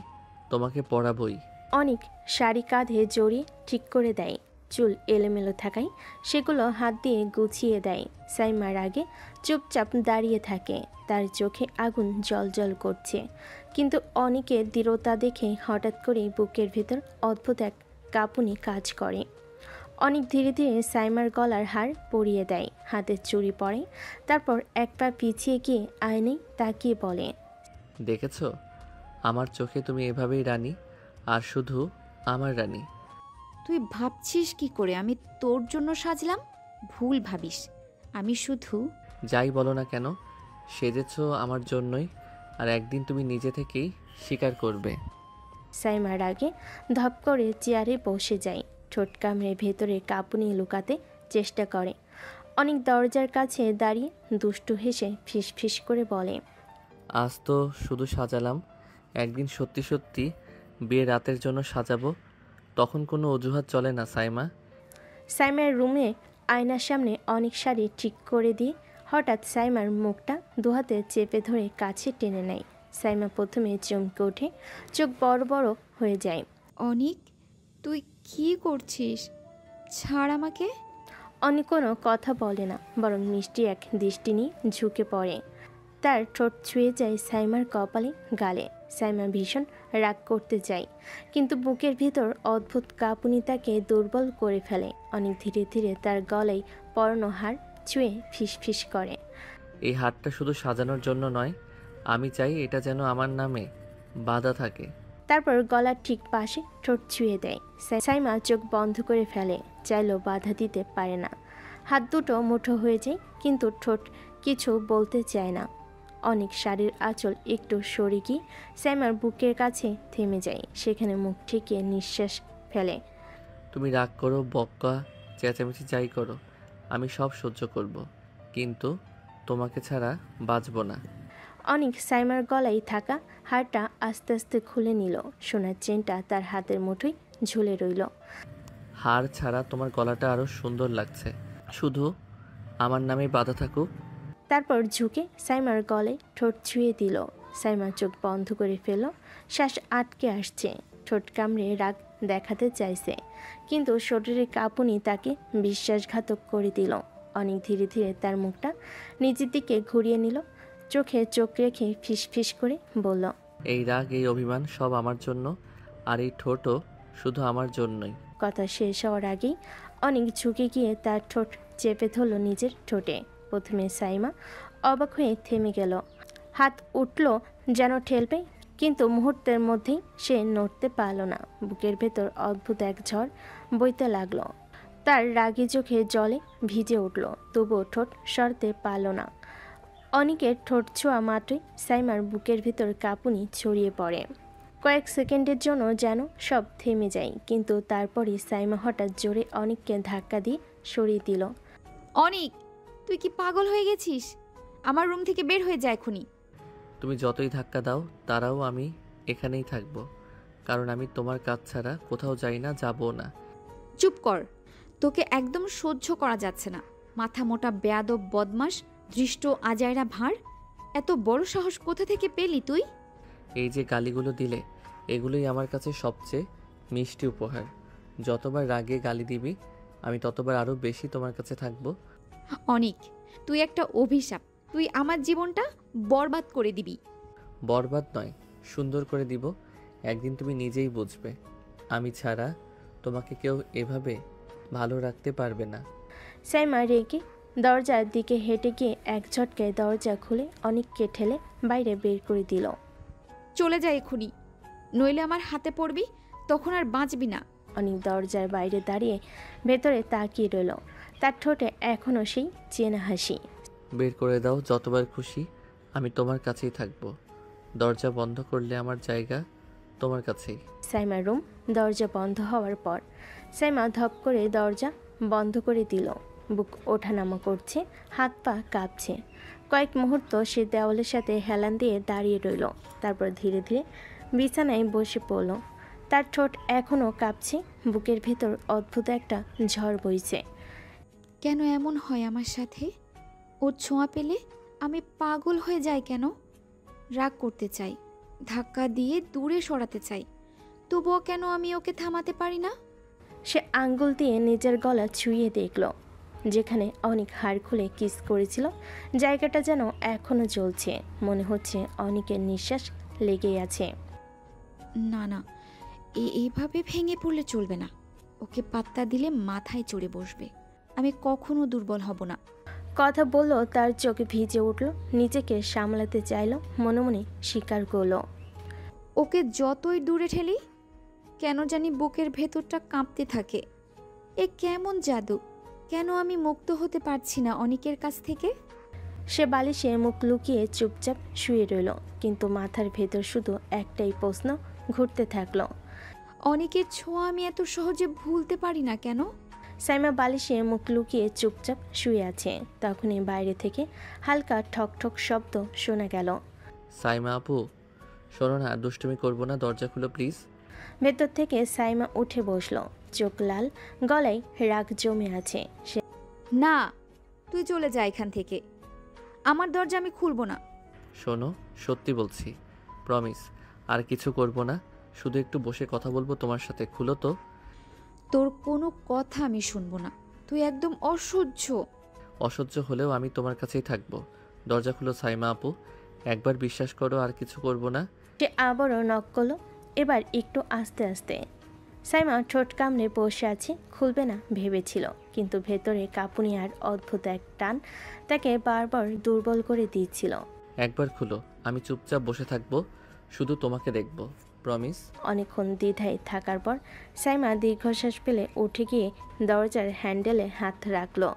তোমাকে পরাবই। অনেক শাড়ি কাঁধে জড়িয়ে ঠিক করে দেয়। চুল এলোমেলো থাকায় সেগুলো হাত দিয়ে গুছিয়ে দেয়। সাইমার আগে চুপচাপ দাঁড়িয়ে থাকে, তার চোখে আগুন জ্বলজ্বল করছে। কিন্তু অনেকের দৃঢ়তা দেখে হঠাৎ করে বুকের ভেতর অদ্ভুত এক কাঁপুনি কাজ করে। অনেক ধীরে ধীরে সাইমার গলার হার পরিয়ে দেয়, হাতের চুড়ি পরে, তারপর এক পা পিছিয়ে গিয়ে আয়নায় তাকিয়ে বলে, দেখেছো, আমার চোখে তুমি এভাবেই রানী, আর শুধু আমার রানী। তুই ভাবছিস কি করে আমি তোর জন্য সাজলাম? ভুল ভাবিস। আমি শুধু যাই বলো না কেন, সেজেছো আমার জন্যই, আর একদিন তুমি নিজে থেকেই স্বীকার করবে। সাইমার আগে ধপ করে চেয়ারে বসে যায়, ঠোঁট কামড়ে ভেতরে কাঁপুনি লুকাতে চেষ্টা করে। অনেক দরজার কাছে দাঁড়িয়ে দুষ্টু হেসে ফিস ফিস করে বলে, আজ তো শুধু সাজালাম, একদিন সত্যি সত্যি বিয়ে রাতের জন্য সাজাবো, তখন কোনো অজুহাত চলে না সাইমা। সাইমার রুমে আয়নার সামনে অনেক শাড়ি ঠিক করে দিয়ে হঠাৎ সাইমার মুখটা দুহাতে চেপে ধরে কাছে টেনে নেয়। সাইমা প্রথমে চমকে ওঠে, চোখ বড় বড় হয়ে যায়। অনিক, তুই কি করছিস? ছাড় আমাকে। অনেক কোনো কথা বলে না, বরং মিষ্টি এক দৃষ্টি নিয়ে ঝুঁকে পড়ে। তার ঠোঁট ছুঁয়ে যায় সাইমার কপালে, গালে। সাইমা ভীষণ রাগ করতে চায়, কিন্তু বুকের ভিতর অদ্ভুত কাঁপুনি তাকে দুর্বল করে ফেলে। অনেক ধীরে ধীরে তার গলায় পরানো হার ছুঁয়ে ফিস ফিস করে, এই হারটা শুধু সাজানোর জন্য নয়, আমি চাই এটা যেন আমার নামে বাধা থাকে। তারপর গলার ঠিক পাশে ঠোঁট ছুঁয়ে দেয়। সাইমা চোখ বন্ধ করে ফেলে, চাইলেও বাধা দিতে পারে না। হাত দুটো মুঠো হয়ে যায়, কিন্তু ঠোঁট কিছু বলতে চায় না। অনেক শাড়ির আঁচল একটু সরে গিয়ে সাইমার বুকের কাছে থেমে যায়, সেখানে মুখ ঠেকিয়ে নিঃশ্বাস ফেলে। তুমি রাগ করো, বক্কা, চেঁচামেচি যাই করো, আমি সব সহ্য করব, কিন্তু তোমাকে ছাড়া বাঁচব না। অনেক সাইমার গলায় থাকা হারটা আস্তে আস্তে খুলে নিল। সোনার চেনটা তার হাতের মুঠোয় ঝুলে রইল। হার ছাড়া তোমার গলাটা আরো সুন্দর লাগছে। শুধু আমার নামে বাধা থাকুক। তারপর ঝুঁকে সাইমার গলে ঠোঁট ছুঁয়ে দিল। সাইমা চোখ বন্ধ করে ফেলল। শ্বাস আটকে আসছে। ঠোঁট কামড়ে রাগ দেখাতে চাইছে, কিন্তু শরীরের কাঁপুনি তাকে বিশ্বাসঘাতক করে দিল। অনেক ধীরে ধীরে তার মুখটা নিজের দিকে ঘুরিয়ে নিল। চোখে চোখ রেখে ফিসফিস করে বলল, এই রাগ, এই অভিমান সব আমার জন্য, আর এই ঠোঁটও শুধু আমার জন্যই। কথা শেষ হওয়ার আগেই অনেক ঝুঁকে গিয়ে তার ঠোঁট চেপে ধরল নিজের ঠোঁটে। প্রথমে সাইমা অবাক হয়ে থেমে গেল। হাত উঠল যেন ঠেলবে, কিন্তু মুহূর্তের মধ্যেই সে নড়তে পারল না। বুকের ভেতর অদ্ভুত এক ঝড় বইতে লাগলো। তার রাগী চোখে জলে ভিজে উঠল, তবুও ঠোঁট সরতে পারল না। অনেকের ঠোঁট ছোঁয়া মাত্রই সাইমার বুকের ভিতর কাঁপুনি ছড়িয়ে পড়ে। কয়েক সেকেন্ডের জন্য যেন সব থেমে যায়, কিন্তু তারপরই সাইমা হঠাৎ জোরে অনেককে ধাক্কা দিয়ে সরিয়ে দিল। অনিক, তুই কি পাগল হয়ে গেছিস? আমার রুম থেকে বের হয়ে যায় এখনই। তুমি যতই ধাক্কা দাও তারাও আমি এখানেই থাকবো, কারণ আমি তোমার কাজ ছাড়া কোথাও যাই না, যাবো না। চুপ কর, তোকে একদম সহ্য করা যাচ্ছে না। মাথা মোটা বেয়াদব বদমাস, দৃষ্ট আজাইরা ভাঁড়। এত বড় সাহস কোথা থেকে পেলি তুই? এই যে গালিগুলো দিলে, এগুলোই আমার কাছে সবচেয়ে মিষ্টি উপহার। যতবার রাগে গালি দিবি আমি ততবার আরও বেশি তোমার কাছে থাকবো। অনিক, তুই একটা অভিশাপ। তুই আমার জীবনটা বরবাদ করে দিবি। বরবাদ নয়, সুন্দর করে দিব। একদিন তুমি নিজেই বুঝবে, আমি ছাড়া তোমাকে কেউ এভাবে ভালো রাখতে পারবে না। সাইমা রেগে দরজার দিকে হেঁটে গিয়ে এক ঝটকায় দরজা খুলে অনেককে ঠেলে বাইরে বের করে দিল। চলে যা এখনই, নইলে আমার হাতে পড়বি, তখন আর বাঁচবি না। অনেক দরজার বাইরে দাঁড়িয়ে ভেতরে তাকিয়ে রইল। তার ঠোঁটে এখনও সেই চেনা হাসি। বের করে দাও যতবার খুশি, আমি তোমার কাছেই থাকবো। দরজা বন্ধ করলে আমার জায়গা তোমার কাছেই। সাইমার রুম দরজা বন্ধ হওয়ার পর সাইমা ধপ করে দরজা বন্ধ করে দিল। বুক ওঠানামা করছে, হাত পা কাঁপছে। কয়েক মুহূর্ত সে দেওয়ালের সাথে হেলান দিয়ে দাঁড়িয়ে রইল। তারপর ধীরে ধীরে বিছানায় বসে পড়ল। তার ঠোঁট এখনও কাঁপছে, বুকের ভিতর অদ্ভুত একটা ঝড় বইছে। কেন এমন হয় আমার সাথে? ওর ছোঁয়া পেলে আমি পাগল হয়ে যাই কেন? রাগ করতে চাই, ধাক্কা দিয়ে দূরে সরাতে চাই, তবুও কেন আমি ওকে থামাতে পারি না? সে আঙ্গুল দিয়ে নিজের গলা ছুঁয়ে দেখল, যেখানে অনেক হাড় খুলে কিস করেছিল জায়গাটা যেন এখনো জ্বলছে। মনে হচ্ছে অনেকের নিঃশ্বাস লেগে আছে। না না, এইভাবে ভেঙে পড়লে চলবে না। ওকে পাত্তা দিলে মাথায় চড়ে বসবে। আমি কখনো দুর্বল হব না। কথা বলল, তার চোখে ভিজে উঠল। নিজেকে সামলাতে চাইল, মনে মনে স্বীকার করল। ওকে যতই দূরে ঠেলি কেন জানি বুকের ভেতরটা কাঁপতে থাকে। এ কেমন জাদু? কেন আমি মুক্ত হতে পারছি না অনিকের কাছ থেকে? সে বালিশে মুখ লুকিয়ে চুপচাপ শুয়ে রইল, কিন্তু মাথার ভেতর শুধু একটাই প্রশ্ন ঘুরতে থাকলো। অনিকের ছোঁয়া আমি এত সহজে ভুলতে পারি না কেন? সাইমা বালিশে মুখ লুকিয়ে চুপচাপ শুয়ে আছে। তখনই বাইরে থেকে হালকা ঠক ঠক শব্দ শোনা গেল। সাইমা আপু, শোনো না, দুষ্টুমি করবো না, দরজা খুলো প্লিজ। ভেতর থেকে সাইমা উঠে বসলো, চোখ লাল, গলায় রাগ জমে আছে। সে না, তুই চলে যা এখান থেকে। আমার দরজা আমি খুলবো না। শোনো, সত্যি বলছি, প্রমিস, আর কিছু করবো না, শুধু একটু বসে কথা বলবো তোমার সাথে। খুলো তো। তোর কোনো কথা আমি শুনবো না। তুই একদম অসহ্য। অসহ্য হলেও আমি তোমার কাছেই থাকবো। দরজা খুলো সাইমা আপু, একবার বিশ্বাস করো, আর কিছু করবো না। সে আবারও নক করলো, এবার একটু আস্তে আস্তে। সাইমা ঠোঁট কামড়ে বসে আছে, খুলবে না ভেবেছিল, কিন্তু ভেতরে কাঁপুনি আর অদ্ভুত এক টান তাকে বারবার দুর্বল করে দিচ্ছিল। একবার খুলো, আমি চুপচাপ বসে থাকবো, শুধু তোমাকে দেখবো, প্রমিস। অনেকক্ষণ দ্বিধায় থাকার পর সাইমা দীর্ঘশ্বাস ফেলে উঠে গিয়ে দরজার হ্যান্ডেলে হাত রাখলো।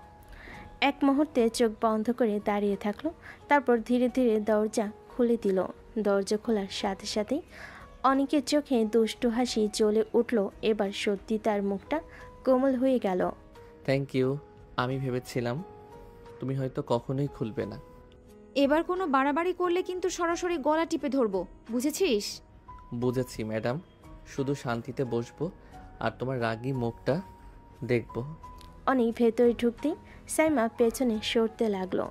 এক মুহূর্তে চোখ বন্ধ করে দাঁড়িয়ে থাকলো, তারপর ধীরে ধীরে দরজা খুলে দিল। দরজা খোলার সাথে সাথেই অনেকের চোখে দুষ্টু হাসি জ্বলে উঠল। এবার সত্যি তার মুখটা কোমল হয়ে গেল। Thank you. আমি ভেবেছিলাম তুমি হয়তো কখনোই খুলবে না। এবার কোনো বাড়াবাড়ি করলে কিন্তু সরাসরি গলা টিপে ধরবো, বুঝেছিস? বুঝেছি ম্যাডাম, শুধু শান্তিতে বসবো আর তোমার রাগী মুখটা দেখব। অনেক ভেতরে ঢুকতেই সাইমা পেছনে সরতে লাগলো।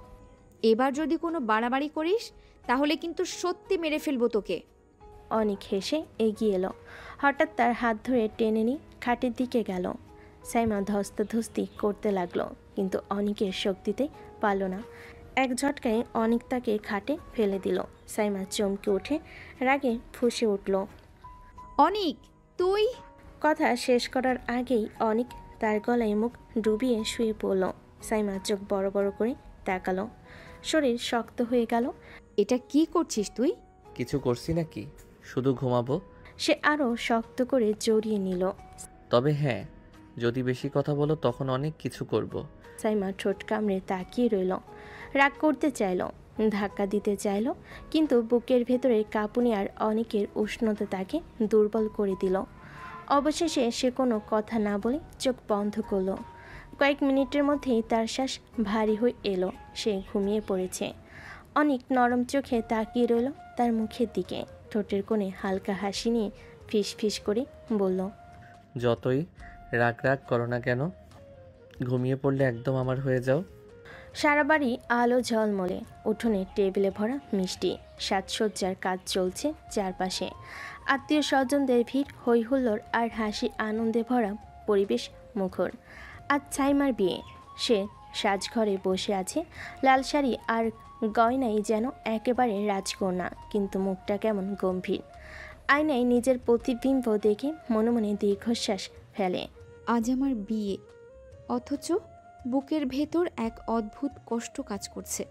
এবার যদি কোনো বাড়াবাড়ি করিস তাহলে কিন্তু সত্যি মেরে ফেলবো তোকে। অনেক হেসে এগিয়ে এলো। হঠাৎ তার হাত ধরে টেনে নিয়ে খাটের দিকে গেল। সাইমা ধস্তাধস্তি করতে লাগলো, কিন্তু অনেকের শক্তিতে পারল না। এক ঝটকায় অনেক তাকে খাটে ফেলে দিল। সাইমা চমকে উঠে রাগে ফুঁসে উঠল। অনিক, তুই? কথা শেষ করার আগেই অনেক তার গলায় মুখ ডুবিয়ে শুয়ে পড়ল। সাইমা চোখ বড় বড় করে তাকালো। শরীর শক্ত হয়ে গেল। এটা কি করছিস তুই? কিছু করছি নাকি, শুধু ঘুমাবো। সে আরও শক্ত করে জড়িয়ে নিল। তবে হ্যাঁ, যদি বেশি কথা বলো তখন অনেক কিছু করব। সাইমা ঠোঁট কামড়ে তাকিয়ে রইল। রাগ করতে চাইল, ধাক্কা দিতে চাইল, কিন্তু বুকের ভেতরে কাঁপুনি আর অনেকের উষ্ণতা তাকে দুর্বল করে দিল। অবশেষে সে কোনো কথা না বলে চোখ বন্ধ করলো। কয়েক মিনিটের মধ্যেই তার শ্বাস ভারী হয়ে এলো। সে ঘুমিয়ে পড়েছে। অনেক নরম চোখে তাকিয়ে রইল তার মুখের দিকে। ঠোঁটের কোণে হালকা হাসি নিয়ে ফিস ফিস করে বলল, যতই রাগ রাগ করো না কেন, ঘুমিয়ে পড়লে একদম আমার হয়ে যাও। সারা বাড়ি আলো ঝলমলে। উঠোনে টেবিলে ভরা মিষ্টি, সাজসজ্জার কাজ চলছে চারপাশে। আত্মীয় স্বজনদের ভিড়, হই হুল্লোড় আর হাসি আনন্দে ভরা পরিবেশ মুখর। আজ সাইমার বিয়ে। সে সাজঘরে বসে আছে। লাল শাড়ি আর গয়নাই যেন একেবারে রাজকন্যা, কিন্তু মুখটা কেমন গম্ভীর। আয়নায় নিজের প্রতিবিম্ব দেখে মনে মনে দীর্ঘশ্বাস ফেলে। আজ আমার বিয়ে, অথচ বুকের ভেতর এক অদ্ভুত কষ্ট কাজ করছে,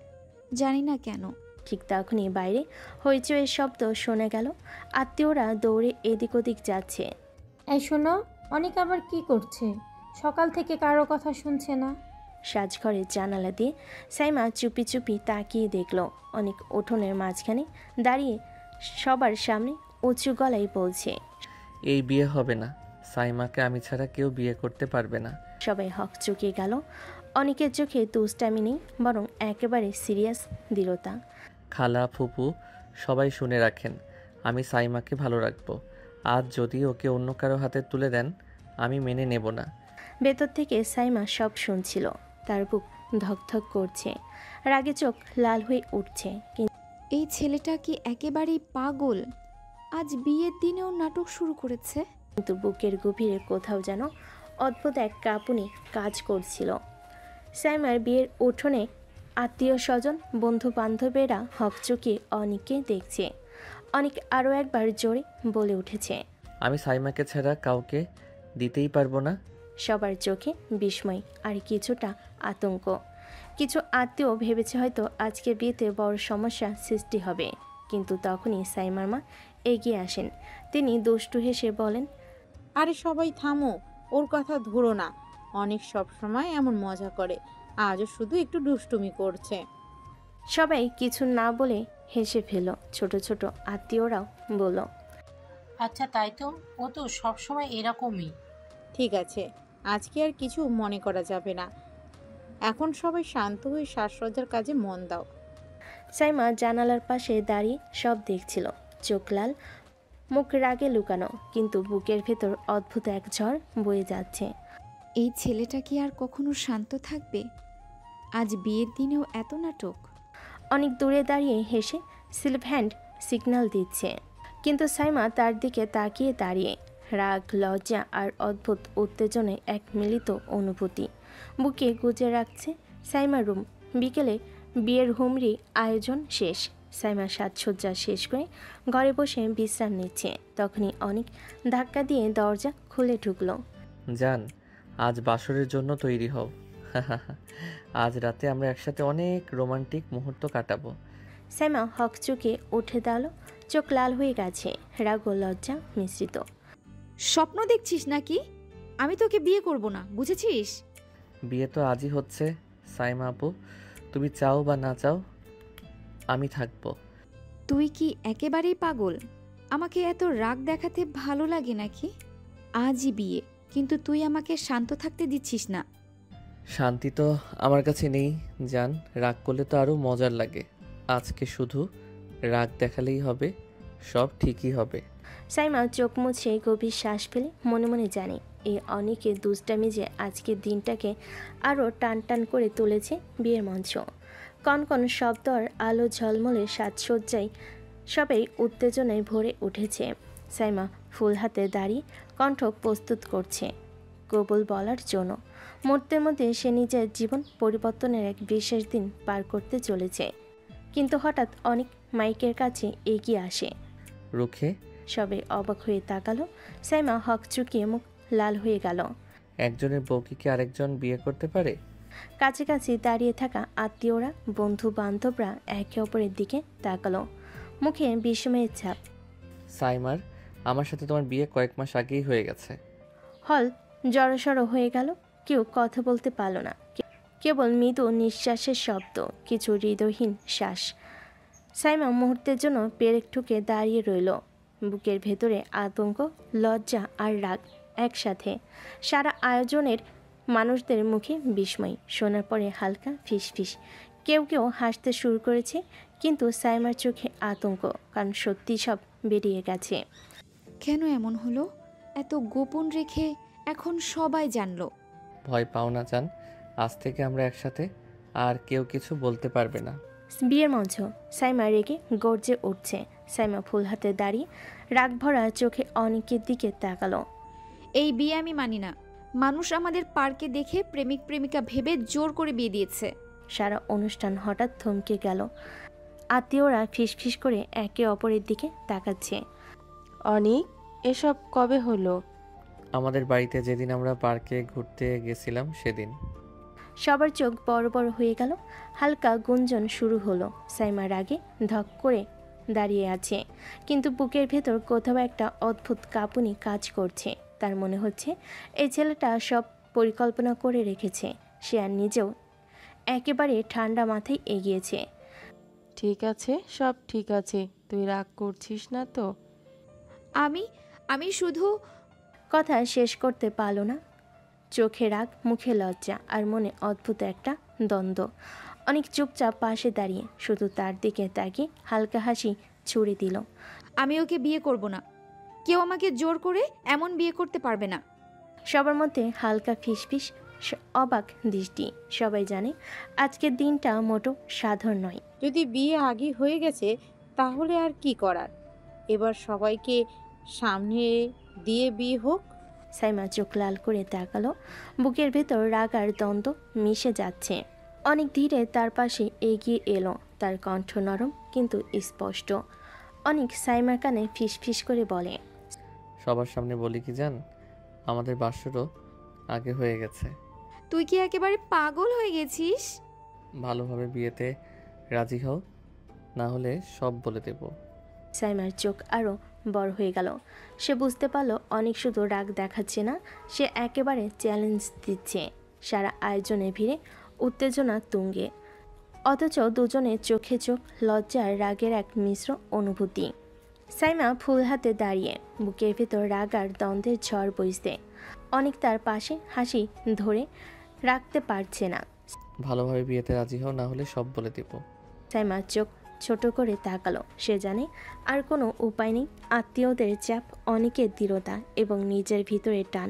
জানি না কেন। ঠিক তখনই বাইরে হইচইয়ের শব্দ শোনা গেল। আত্মীয়রা দৌড়ে এদিক ওদিক যাচ্ছে। এই শোনো, অনেক আবার কি করছে? সকাল থেকে কারো কথা শুনছে না। সাজঘরের জানালা দিয়ে সাইমা চুপি চুপি তাকিয়ে দেখল অনেক উঠোনের মাঝখানে দাঁড়িয়ে সবার সামনে উঁচু গলায় বলছে, এই বিয়ে হবে না। সাইমাকে আমি ছাড়া কেউ বিয়ে করতে পারবে না। সবাই হক চুকে গেল। অনেকের চোখে দুষ্টামি নেই, বরং একেবারে সিরিয়াস দৃঢ়তা। খালা, ফুপু সবাই শুনে রাখেন, আমি সাইমাকে ভালো রাখবো। আজ যদি ওকে অন্য কারো হাতে তুলে দেন, আমি মেনে নেব না। ভেতর থেকে সাইমা সব শুনছিল। তার বুক ধকধক করছে, রাগে চোখ লাল হয়ে উঠছে। এই ছেলেটা কি একেবারেই পাগল? আজ বিয়ের দিনেও নাটক শুরু করেছে। কিন্তু বুকের গভীরে কোথাও যেন অদ্ভুত এক কাঁপুনি কাজ করছিল। সাইমার বিয়ের উঠোনে আত্মীয় স্বজন, বন্ধু বান্ধবেরা হকচকিয়ে অনেককে দেখছে। অনেক আরও একবার জোরে বলে উঠেছে, আমি সাইমাকে ছাড়া কাউকে দিতেই পারবো না। সবার চোখে বিস্ময় আর কিছুটা আতঙ্ক। কিছু আত্মীয় ভেবেছে হয়তো আজকে বিয়েতে বড় সমস্যা সৃষ্টি হবে, কিন্তু তখনই সাইমার মা এগিয়ে আসেন। তিনি দুষ্টু হেসে বলেন, আরে সবাই থামো, ওর কথা ধরো না। অনেক সব সময় এমন মজা করে, আজও শুধু একটু দুষ্টুমি করছে। সবাই কিছু না বলে হেসে ফেল। ছোট ছোট আত্মীয়রাও বলল, আচ্ছা তাই তো, ও তো সবসময় এরকমই। ঠিক আছে, আজকে আর কিছু মনে করা যাবে না। এখন সবাই শান্ত হয়ে সাজসজ্জার কাজে মন দাও। সাইমা জানালার পাশে দাঁড়িয়ে সব দেখছিল। চোখ লাল, মুখ রাগে লুকানো, কিন্তু বুকের ভেতর অদ্ভুত এক ঝড় বয়ে যাচ্ছে। এই ছেলেটা কি আর কখনো শান্ত থাকবে? আজ বিয়ের দিনেও এত নাটক। অনেক দূরে দাঁড়িয়ে হেসে সিলভ হ্যান্ড সিগন্যাল দিচ্ছে, কিন্তু সাইমা তার দিকে তাকিয়ে দাঁড়িয়ে। রাগ, লজ্জা আর অদ্ভুত উত্তেজনায় এক মিলিত অনুভূতি বুকে গুজে রাখছে। সাইমা রুম। বিকেলে বিয়ের হুমরি আয়োজন শেষ। সাইমা সাজসজ্জা শেষ করে ঘরে বসে বিশ্রাম নিচ্ছে। তখনই অনেক ধাক্কা দিয়ে দরজা খুলে ঢুকলো। জান, আজ বাসরের জন্য তৈরি হও। আজ রাতে আমরা একসাথে অনেক রোমান্টিক মুহূর্ত কাটাবো। সাইমা হকচুকে উঠে দাঁড়ালো। চোখ লাল হয়ে গেছে, রাগ ও লজ্জা মিশ্রিত। স্বপ্ন দেখছিস নাকি? আমি তোকে বিয়ে করব না, বুঝেছিস? বিয়ে তো আজই হচ্ছে সাইমা আপু, তুমি চাও বা না চাও আমি থাকবো। তুই কি একেবারেই পাগল? আমাকে এত রাগ দেখাতে ভালো লাগে নাকি? আজই বিয়ে, কিন্তু তুই আমাকে শান্ত থাকতে দিচ্ছিস না। শান্তি তো আমার কাছে নেই জান, রাগ করলে তো আরও মজার লাগে। আজকে শুধু রাগ দেখালেই হবে, সব ঠিকই হবে। সাইমা চোখ মুছে গভীর শ্বাস ফেলে মনে মনে জানে এই অনেকে দুষ্টামি যে আজকের দিনটাকে আরও টান টান করে তুলেছে বিয়ের মঞ্চ। কনকন শব্দ আর আলো ঝলমলে সাজসজ্জায় সবাই উত্তেজনায় ভরে উঠেছে। সাইমা ফুল হাতে দাঁড়িয়ে কণ্ঠ প্রস্তুত করছে কবুল বলার জন্য। মুহূর্তের মধ্যে সে নিজের জীবন পরিবর্তনের এক বিশেষ দিন পার করতে চলেছে। কিন্তু হঠাৎ অনেক মাইকের কাছে এগিয়ে আসে। রুখে সবাই অবাক হয়ে তাকালো। সাইমা হক চুকিয়ে মুখ লাল হয়ে গেল। একজনের বউকে কি আরেকজন বিয়ে করতে পারে? কাছাকাছি দাঁড়িয়ে থাকা আত্মীয়রা, বন্ধু বান্ধবরা একে অপরের দিকে তাকালো, মুখে বিস্ময়ের ছাপ। সাইমার, আমার সাথে তোমার বিয়ে কয়েক মাস আগেই হয়ে গেছে। হল জড়সড় হয়ে গেল। কেউ কথা বলতে পারল না, কেবল মৃদু নিঃশ্বাসের শব্দ, কিছু হৃদয়হীন শ্বাস। সাইমা মুহূর্তের জন্য পেরেক ঠুকে দাঁড়িয়ে রইল। বুকের ভেতরে আতঙ্ক, লজ্জা আর রাগ একসাথে। সারা আয়োজনের মানুষদের মুখে বিস্ময় শোনার পরে হালকা ফিসফিস। কেউ কেউ হাসতে শুরু করেছে, কিন্তু সাইমার চোখে আতঙ্ক, কারণ সত্যি সব বেরিয়ে গেছে। কেন এমন হলো? এত গোপন রেখে এখন সবাই জানলো। ভয় পাও না জান, আজ থেকে আমরা একসাথে, আর কেউ কিছু বলতে পারবে না। বিয়ের মঞ্চ। সাইমা রেগে গর্জে উঠছে। সাইমা ফুল হাতে দাঁড়িয়ে রাগ ভরা চোখে অনেকের দিকে তাকালো। এই বিয়ে আমি মানি না। মানুষ আমাদের পার্কে দেখে প্রেমিক প্রেমিকা ভেবে জোর করে বিয়ে দিয়েছে। সারা অনুষ্ঠান হঠাৎ থমকে গেল। আত্মীয়রা ফিসফিস করে একে অপরের দিকে তাকাচ্ছে। অনিক, এসব কবে হলো? আমাদের বাড়িতে যেদিন আমরা পার্কে ঘুরতে গেছিলাম সেদিন। সবার চোখ বড় বড় হয়ে গেল। হালকা গুঞ্জন শুরু হলো। সাইমা রাগে ধক করে দাঁড়িয়ে আছে, কিন্তু বুকের ভেতর কোথাও একটা অদ্ভুত কাঁপুনি কাজ করছে। তার মনে হচ্ছে এই ছেলেটা সব পরিকল্পনা করে রেখেছে। সে আর নিজেও একেবারে ঠান্ডা মাথায় এগিয়েছে। ঠিক আছে, সব ঠিক আছে, তুই রাগ করছিস না তো? আমি শুধু কথা শেষ করতে পারল না। চোখে রাগ, মুখে লজ্জা, আর মনে অদ্ভুত একটা দ্বন্দ্ব। অনেক চুপচাপ পাশে দাঁড়িয়ে শুধু তার দিকে তাকিয়ে হালকা হাসি ছুড়ে দিল। আমি ওকে বিয়ে করব না। কেউ আমাকে জোর করে এমন বিয়ে করতে পারবে না। সবার মধ্যে হালকা ফিসফিস, অবাক দৃষ্টি। সবাই জানে আজকের দিনটা মোটো সাধারণ নয়। যদি বিয়ে আগে হয়ে গেছে তাহলে আর কি করার? এবার সবাইকে সামনে দিয়ে বিয়ে হোক। সাইমা চোখ লাল করে তাকালো। বুকের ভেতর রাগ আর দ্বন্দ্ব মিশে যাচ্ছে। অনেক ধীরে তার পাশে এগিয়ে এলো। তার কণ্ঠ নরম কিন্তু স্পষ্ট। অনেক সাইমার কানে ফিসফিস করে বলে, সবার সামনে বলি কি জান, আমাদের বাসরও আগে হয়ে গেছে। তুই কি একেবারে পাগল হয়ে গেছিস? ভালোভাবে বিয়েতে রাজি হও, না হলে সব বলে দেব। সাইমার চোখ আরও বড় হয়ে গেল। সে বুঝতে পারল অনেক শুধু রাগ দেখাচ্ছে না, সে একেবারে চ্যালেঞ্জ দিচ্ছে। সারা আয়োজনে ভিড়ে উত্তেজনা তুঙ্গে, অথচ দুজনের চোখে চোখ, লজ্জা আর রাগের এক মিশ্র অনুভূতি। সাইমা ফুল হাতে দাঁড়িয়ে, বুকের ভেতর রাগ আর দ্বন্দ্বের ঝড় বইছে। অনেক তার পাশে হাসি ধরে রাখতে পারছে না। ভালোভাবে বিয়েতে রাজি হও, না হলে সব বলে দেব। সাইমা চোখ ছোট করে তাকালো। সে জানে আর কোনো উপায় নেই। আত্মীয়দের চাপ, অনেকের দৃঢ়তা এবং নিজের ভিতরে টান,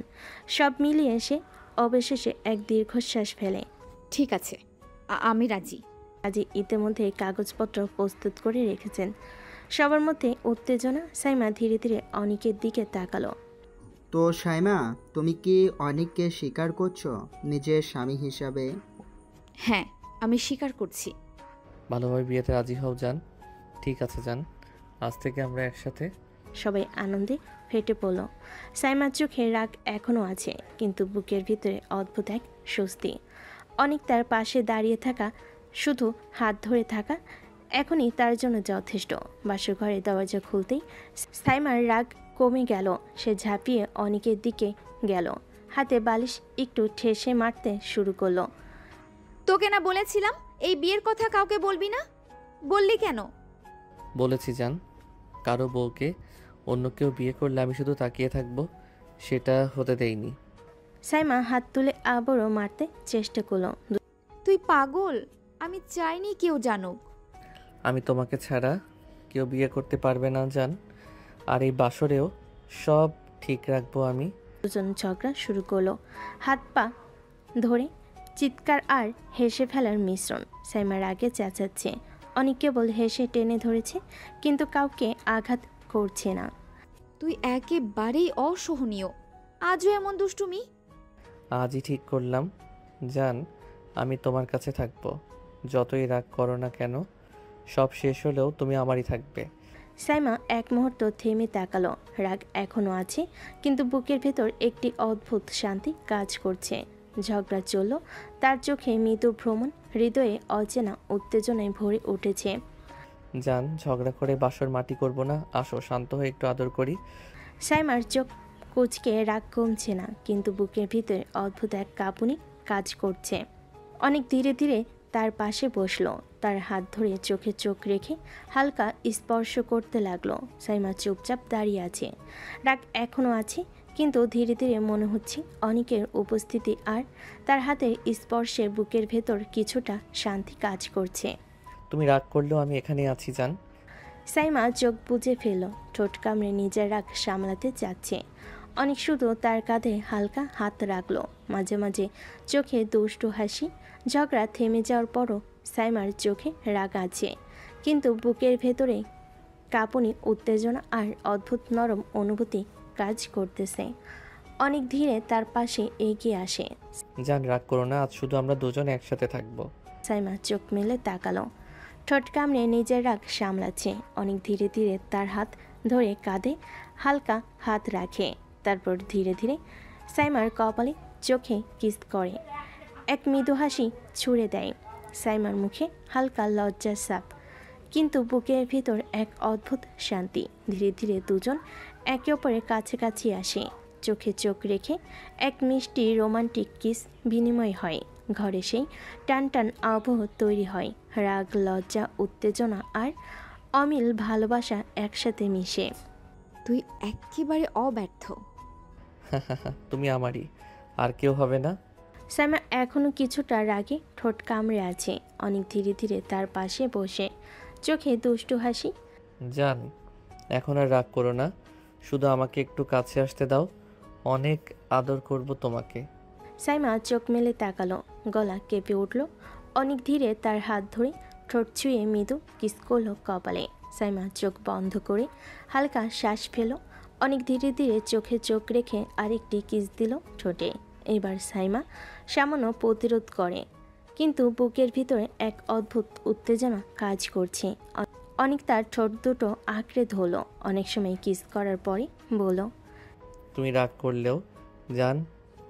সব মিলিয়ে সে অবশেষে এক দীর্ঘশ্বাস ফেলে। ঠিক আছে, আমি রাজি। আজি ইতিমধ্যে কাগজপত্র প্রস্তুত করে রেখেছেন। সবার মধ্যে উত্তেজনা। সাইমা ধীরে ধীরে অনেকের দিকে তাকালো। তো সাইমা, তুমি কি অনেককে স্বীকার করছো নিজের স্বামী হিসাবে? হ্যাঁ, আমি স্বীকার করছি। ভালোভাবে বিয়েতে রাজি হও জান। ঠিক আছে জান, আজ থেকে আমরা একসাথে। সবাই আনন্দে ফেটে পড়ল। সাইমার চোখে রাগ এখনও আছে, কিন্তু বুকের ভিতরে অদ্ভুত এক স্বস্তি। অনেক তার পাশে দাঁড়িয়ে থাকা, শুধু হাত ধরে থাকা এখনই তার জন্য যথেষ্ট। বাসর ঘরে দরজা খুলতেই সাইমার রাগ কমে গেল। সে ঝাঁপিয়ে অনেকের দিকে গেল, হাতে বালিশ একটু ঠেসে মারতে শুরু করলো। তোকে না বলেছিলাম এই বিয়ের কথা কাউকে বলবি না? বললি কেন? বলেছি জান, কারো বউকে অন্য কেউ বিয়ে করলে আমি শুধু তাকিয়ে থাকবো, সেটা হতে দেইনি। সাইমা হাত তুলে আবারও মারতে চেষ্টা করলো। তুই পাগল? আমি চাইনি কেউ জানুক। আমি তোমাকে ছাড়া কেউ বিয়ে করতে পারবে না জান। আর এই বাসরেও সব ঠিক রাখবো আমি। দুজন ঝগড়া শুরু করলো, হাত পা ধরে চিৎকার আর হেসে ফেলার মিশ্রণ। সাইমা রাগে চেঁচাচ্ছে, অনেক কেবল হেসে টেনে ধরেছে, কিন্তু কাউকে আঘাত করছে না। তুই একেবারেই অসহনীয়, আজও এমন দুষ্টুমি। আজই ঠিক করলাম জান, আমি তোমার কাছে থাকবো। যতই রাগ করো না কেন, সব শেষ হলেও তুমি আমারই থাকবে। সাইমা এক মুহূর্ত থেমে তাকালো। রাগ এখনো আছে, কিন্তু বুকের ভেতর একটি অদ্ভুত শান্তি কাজ করছে। ঝগড়া চলল, তার চোখে মৃদু ভ্রমণ, হৃদয়ে অচেনা উত্তেজনায় ভরে উঠেছে। জান, ঝগড়া করে বাসর মাটি করব না, আসো শান্ত হয়ে একটু আদর করি। সাইমার চোখ কুচকে রাগ কমছে না, কিন্তু বুকের ভিতরে অদ্ভুত এক কাঁপুনি কাজ করছে। অনেক ধীরে ধীরে তার পাশে বসলো, তার হাত ধরে চোখে চোখ রেখে হালকা স্পর্শ করতে লাগলো। সাইমা চুপচাপ দাঁড়িয়ে আছে, রাগ এখনও আছে, কিন্তু ধীরে ধীরে মনে হচ্ছে অনেকের উপস্থিতি আর তার হাতের স্পর্শে বুকের ভেতর কিছুটা শান্তি কাজ করছে। তুমি রাগ করলেও আমি এখানে আছি জান। সাইমা চোখ বুজে ফেলল, ঠোঁট কামড়ে নিজের রাগ সামলাতে যাচ্ছে। অনেক শুধু তার কাঁধে হালকা হাত রাখলো, মাঝে মাঝে চোখে দুষ্টু হাসি। ঝগড়া থেমে যাওয়ার পরও সাইমার চোখে রাগ আছে, কিন্তু বুকের ভেতরে কাঁপুনি, উত্তেজনা আর অদ্ভুত নরম অনুভূতি কাজ করতেছে। অনেক ধীরে তার পাশে এগিয়ে আসে। জান, রাগ করো না, আজ শুধু আমরা দুজন একসাথে থাকবো। সাইমা চোখ মেলে তাকালো, ঠোঁট কামড়ে নিজের রাগ সামলাচ্ছে। অনেক ধীরে ধীরে তার হাত ধরে কাঁধে হালকা হাত রাখে, তারপর ধীরে ধীরে সাইমার কপালে চোখে কিস করে, এক মৃদু হাসি ছুঁড়ে দেয়। সাইমার মুখে হালকা লজ্জার ছাপ, কিন্তু বুকের ভিতর এক অদ্ভুত শান্তি। ধীরে ধীরে দুজন একে অপরের কাছাকাছি আসে, চোখে চোখ রেখে এক মিষ্টি রোমান্টিক কিস বিনিময় হয়। ঘরে সেই টান টান আবহ তৈরি হয়, রাগ, লজ্জা, উত্তেজনা আর অমিল ভালোবাসা একসাথে মিশে। তুই একেবারে অব্যর্থ। তুমি আমারই, আর কেউ হবে না। সাইমা এখনো কিছুটা রাগে ঠোঁট কামড়ে আছে। অনেক ধীরে ধীরে তার পাশে বসে, চোখে দুষ্টু হাসি। জান, এখন আর রাগ করো না, শুধু আমাকে একটু কাছে আসতে দাও, অনেক আদর করব তোমাকে। সাইমা চোখ মেলে তাকালো, গলা কেঁপে উঠল। অনেক ধীরে তার হাত ধরে ঠোঁট ছুঁয়ে মৃদু কিস করলো কপালে। সাইমা চোখ বন্ধ করে হালকা শ্বাস ফেলো। অনেক ধীরে ধীরে চোখে চোখ রেখে আরেকটি কিস দিল ঠোঁটে। এবার সাইমা সামান্য প্রতিরোধ করে, কিন্তু বুকের ভিতরে এক অদ্ভুত উত্তেজনা কাজ করছে। অনেক তার ঠোঁট দুটো আঁকড়ে ধরলো। অনেক সময় কিস করার পরে বলল, তুমি রাগ করলেও জান,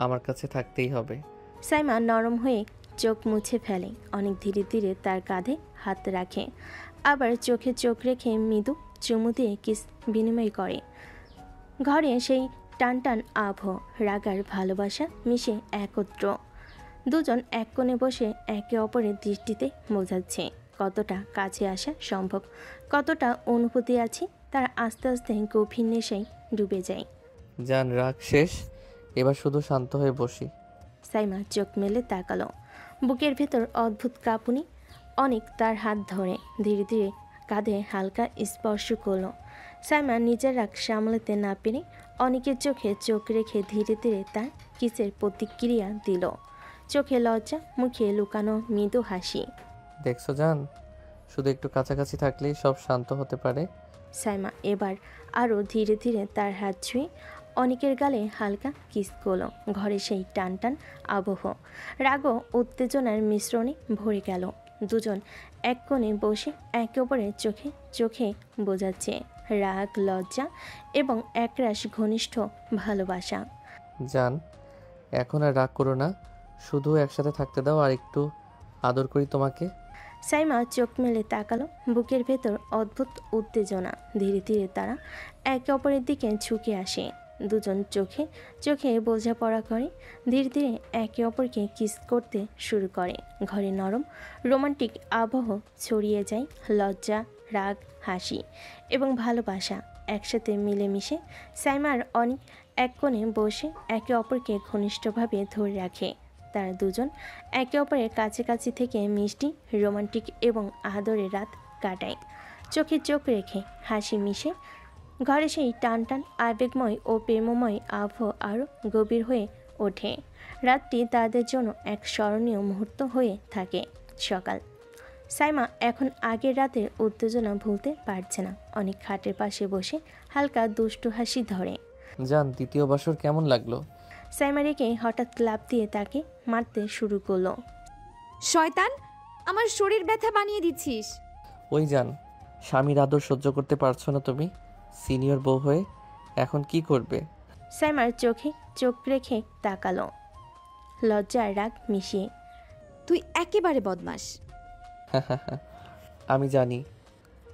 আমার কাছে থাকতেই হবে। সাইমা নরম হয়ে চোখ মুছে ফেলে। অনেক ধীরে ধীরে তার কাঁধে হাত রাখে, আবার চোখে চোখ রেখে মৃদু চুমু দিয়ে কিস বিনিময় করে। ঘরে সেই টান টান আবহ, রাগ আর ভালোবাসা মিশে একত্র। দুজন এক কোণে বসে একে অপরের দৃষ্টিতে বোঝাচ্ছে কতটা কাছে আসা সম্ভব, কতটা অনুভূতি আছে। তারা আস্তে আস্তে গভীর নেশায় ডুবে যায়। জান, রাগ শেষ, এবার শুধু শান্ত হয়ে বসি। সাইমা চোখ মেলে তাকালো, বুকের ভেতর অদ্ভুত কাঁপুনি। অনেক তার হাত ধরে ধীরে ধীরে কাঁধে হালকা স্পর্শ করলো। সাইমা নিজের রাগ সামলাতে না পেরে অনেকের চোখে চোখ রেখে ধীরে ধীরে তার কিসের প্রতিক্রিয়া দিল। চোখে লজ্জা, মুখে লুকানো মৃদু হাসি। দেখছো জান, শুধু একটু কাছাকাছি থাকলেই সব শান্ত হতে পারে। সাইমা এবার আরও ধীরে ধীরে তার হাত ছুঁয়ে অনেকের গালে হালকা কিস করলো। ঘরে সেই টান টান আবহ, রাগ ও উত্তেজনার মিশ্রণে ভরে গেল। দুজন এক কোণে বসে একে অপরের চোখে চোখে বোঝাচ্ছে রাগ, লজ্জা এবং একরাশ ঘনিষ্ঠ ভালোবাসা। জান, এখন আর রাগ করো না, শুধু একসাথে থাকতে দাও, আর একটু আদর করি তোমাকে। সাইমা চোখ মেলে তাকালো, বুকের ভেতর অদ্ভুত উত্তেজনা। ধীরে ধীরে তারা একে অপরের দিকে ঝুঁকে আসে। দুজন চোখে চোখে বোঝাপড়া করে, ধীরে ধীরে একে অপরকে কিস করতে শুরু করে। ঘরে নরম রোমান্টিক আবহ ছড়িয়ে যায়। লজ্জা, রাগ, হাসি এবং ভালোবাসা একসাথে মিলেমিশে। সাইমার অনেক এক কোণে বসে একে অপরকে ঘনিষ্ঠভাবে ধরে রাখে। তারা দুজন একে অপরের কাছাকাছি থেকে মিষ্টি, রোমান্টিক এবং আদরের রাত কাটায়। চোখে চোখ রেখে হাসি মিশে ঘরে সেই টান টান আবেগময় ও প্রেমময় আবহ আরও গভীর হয়ে ওঠে। রাতটি তাদের জন্য এক স্মরণীয় মুহূর্ত হয়ে থাকে। সকাল। সাইমা এখন আগের রাতের উত্তেজনা ভুলতে পারছে না। অনেক খাটের পাশে বসে হালকা দুষ্টু হাসি ধরে। জান, দ্বিতীয় বাসর কেমন লাগলো? সাইমা রেখে হঠাৎ লাফ দিয়ে তাকে মারতে শুরু করলো। শয়তান, আমার শরীর ব্যথা বানিয়ে দিচ্ছিস। ওই জান, স্বামীর আদর সহ্য করতে পারছো না তুমি? সিনিয়র বউ হয়ে এখন কি করবে? সাইমার চোখে চোখ রেখে তাকালো, লজ্জা আর রাগ মিশিয়ে। তুই একেবারে বদমাস। আমি জানি,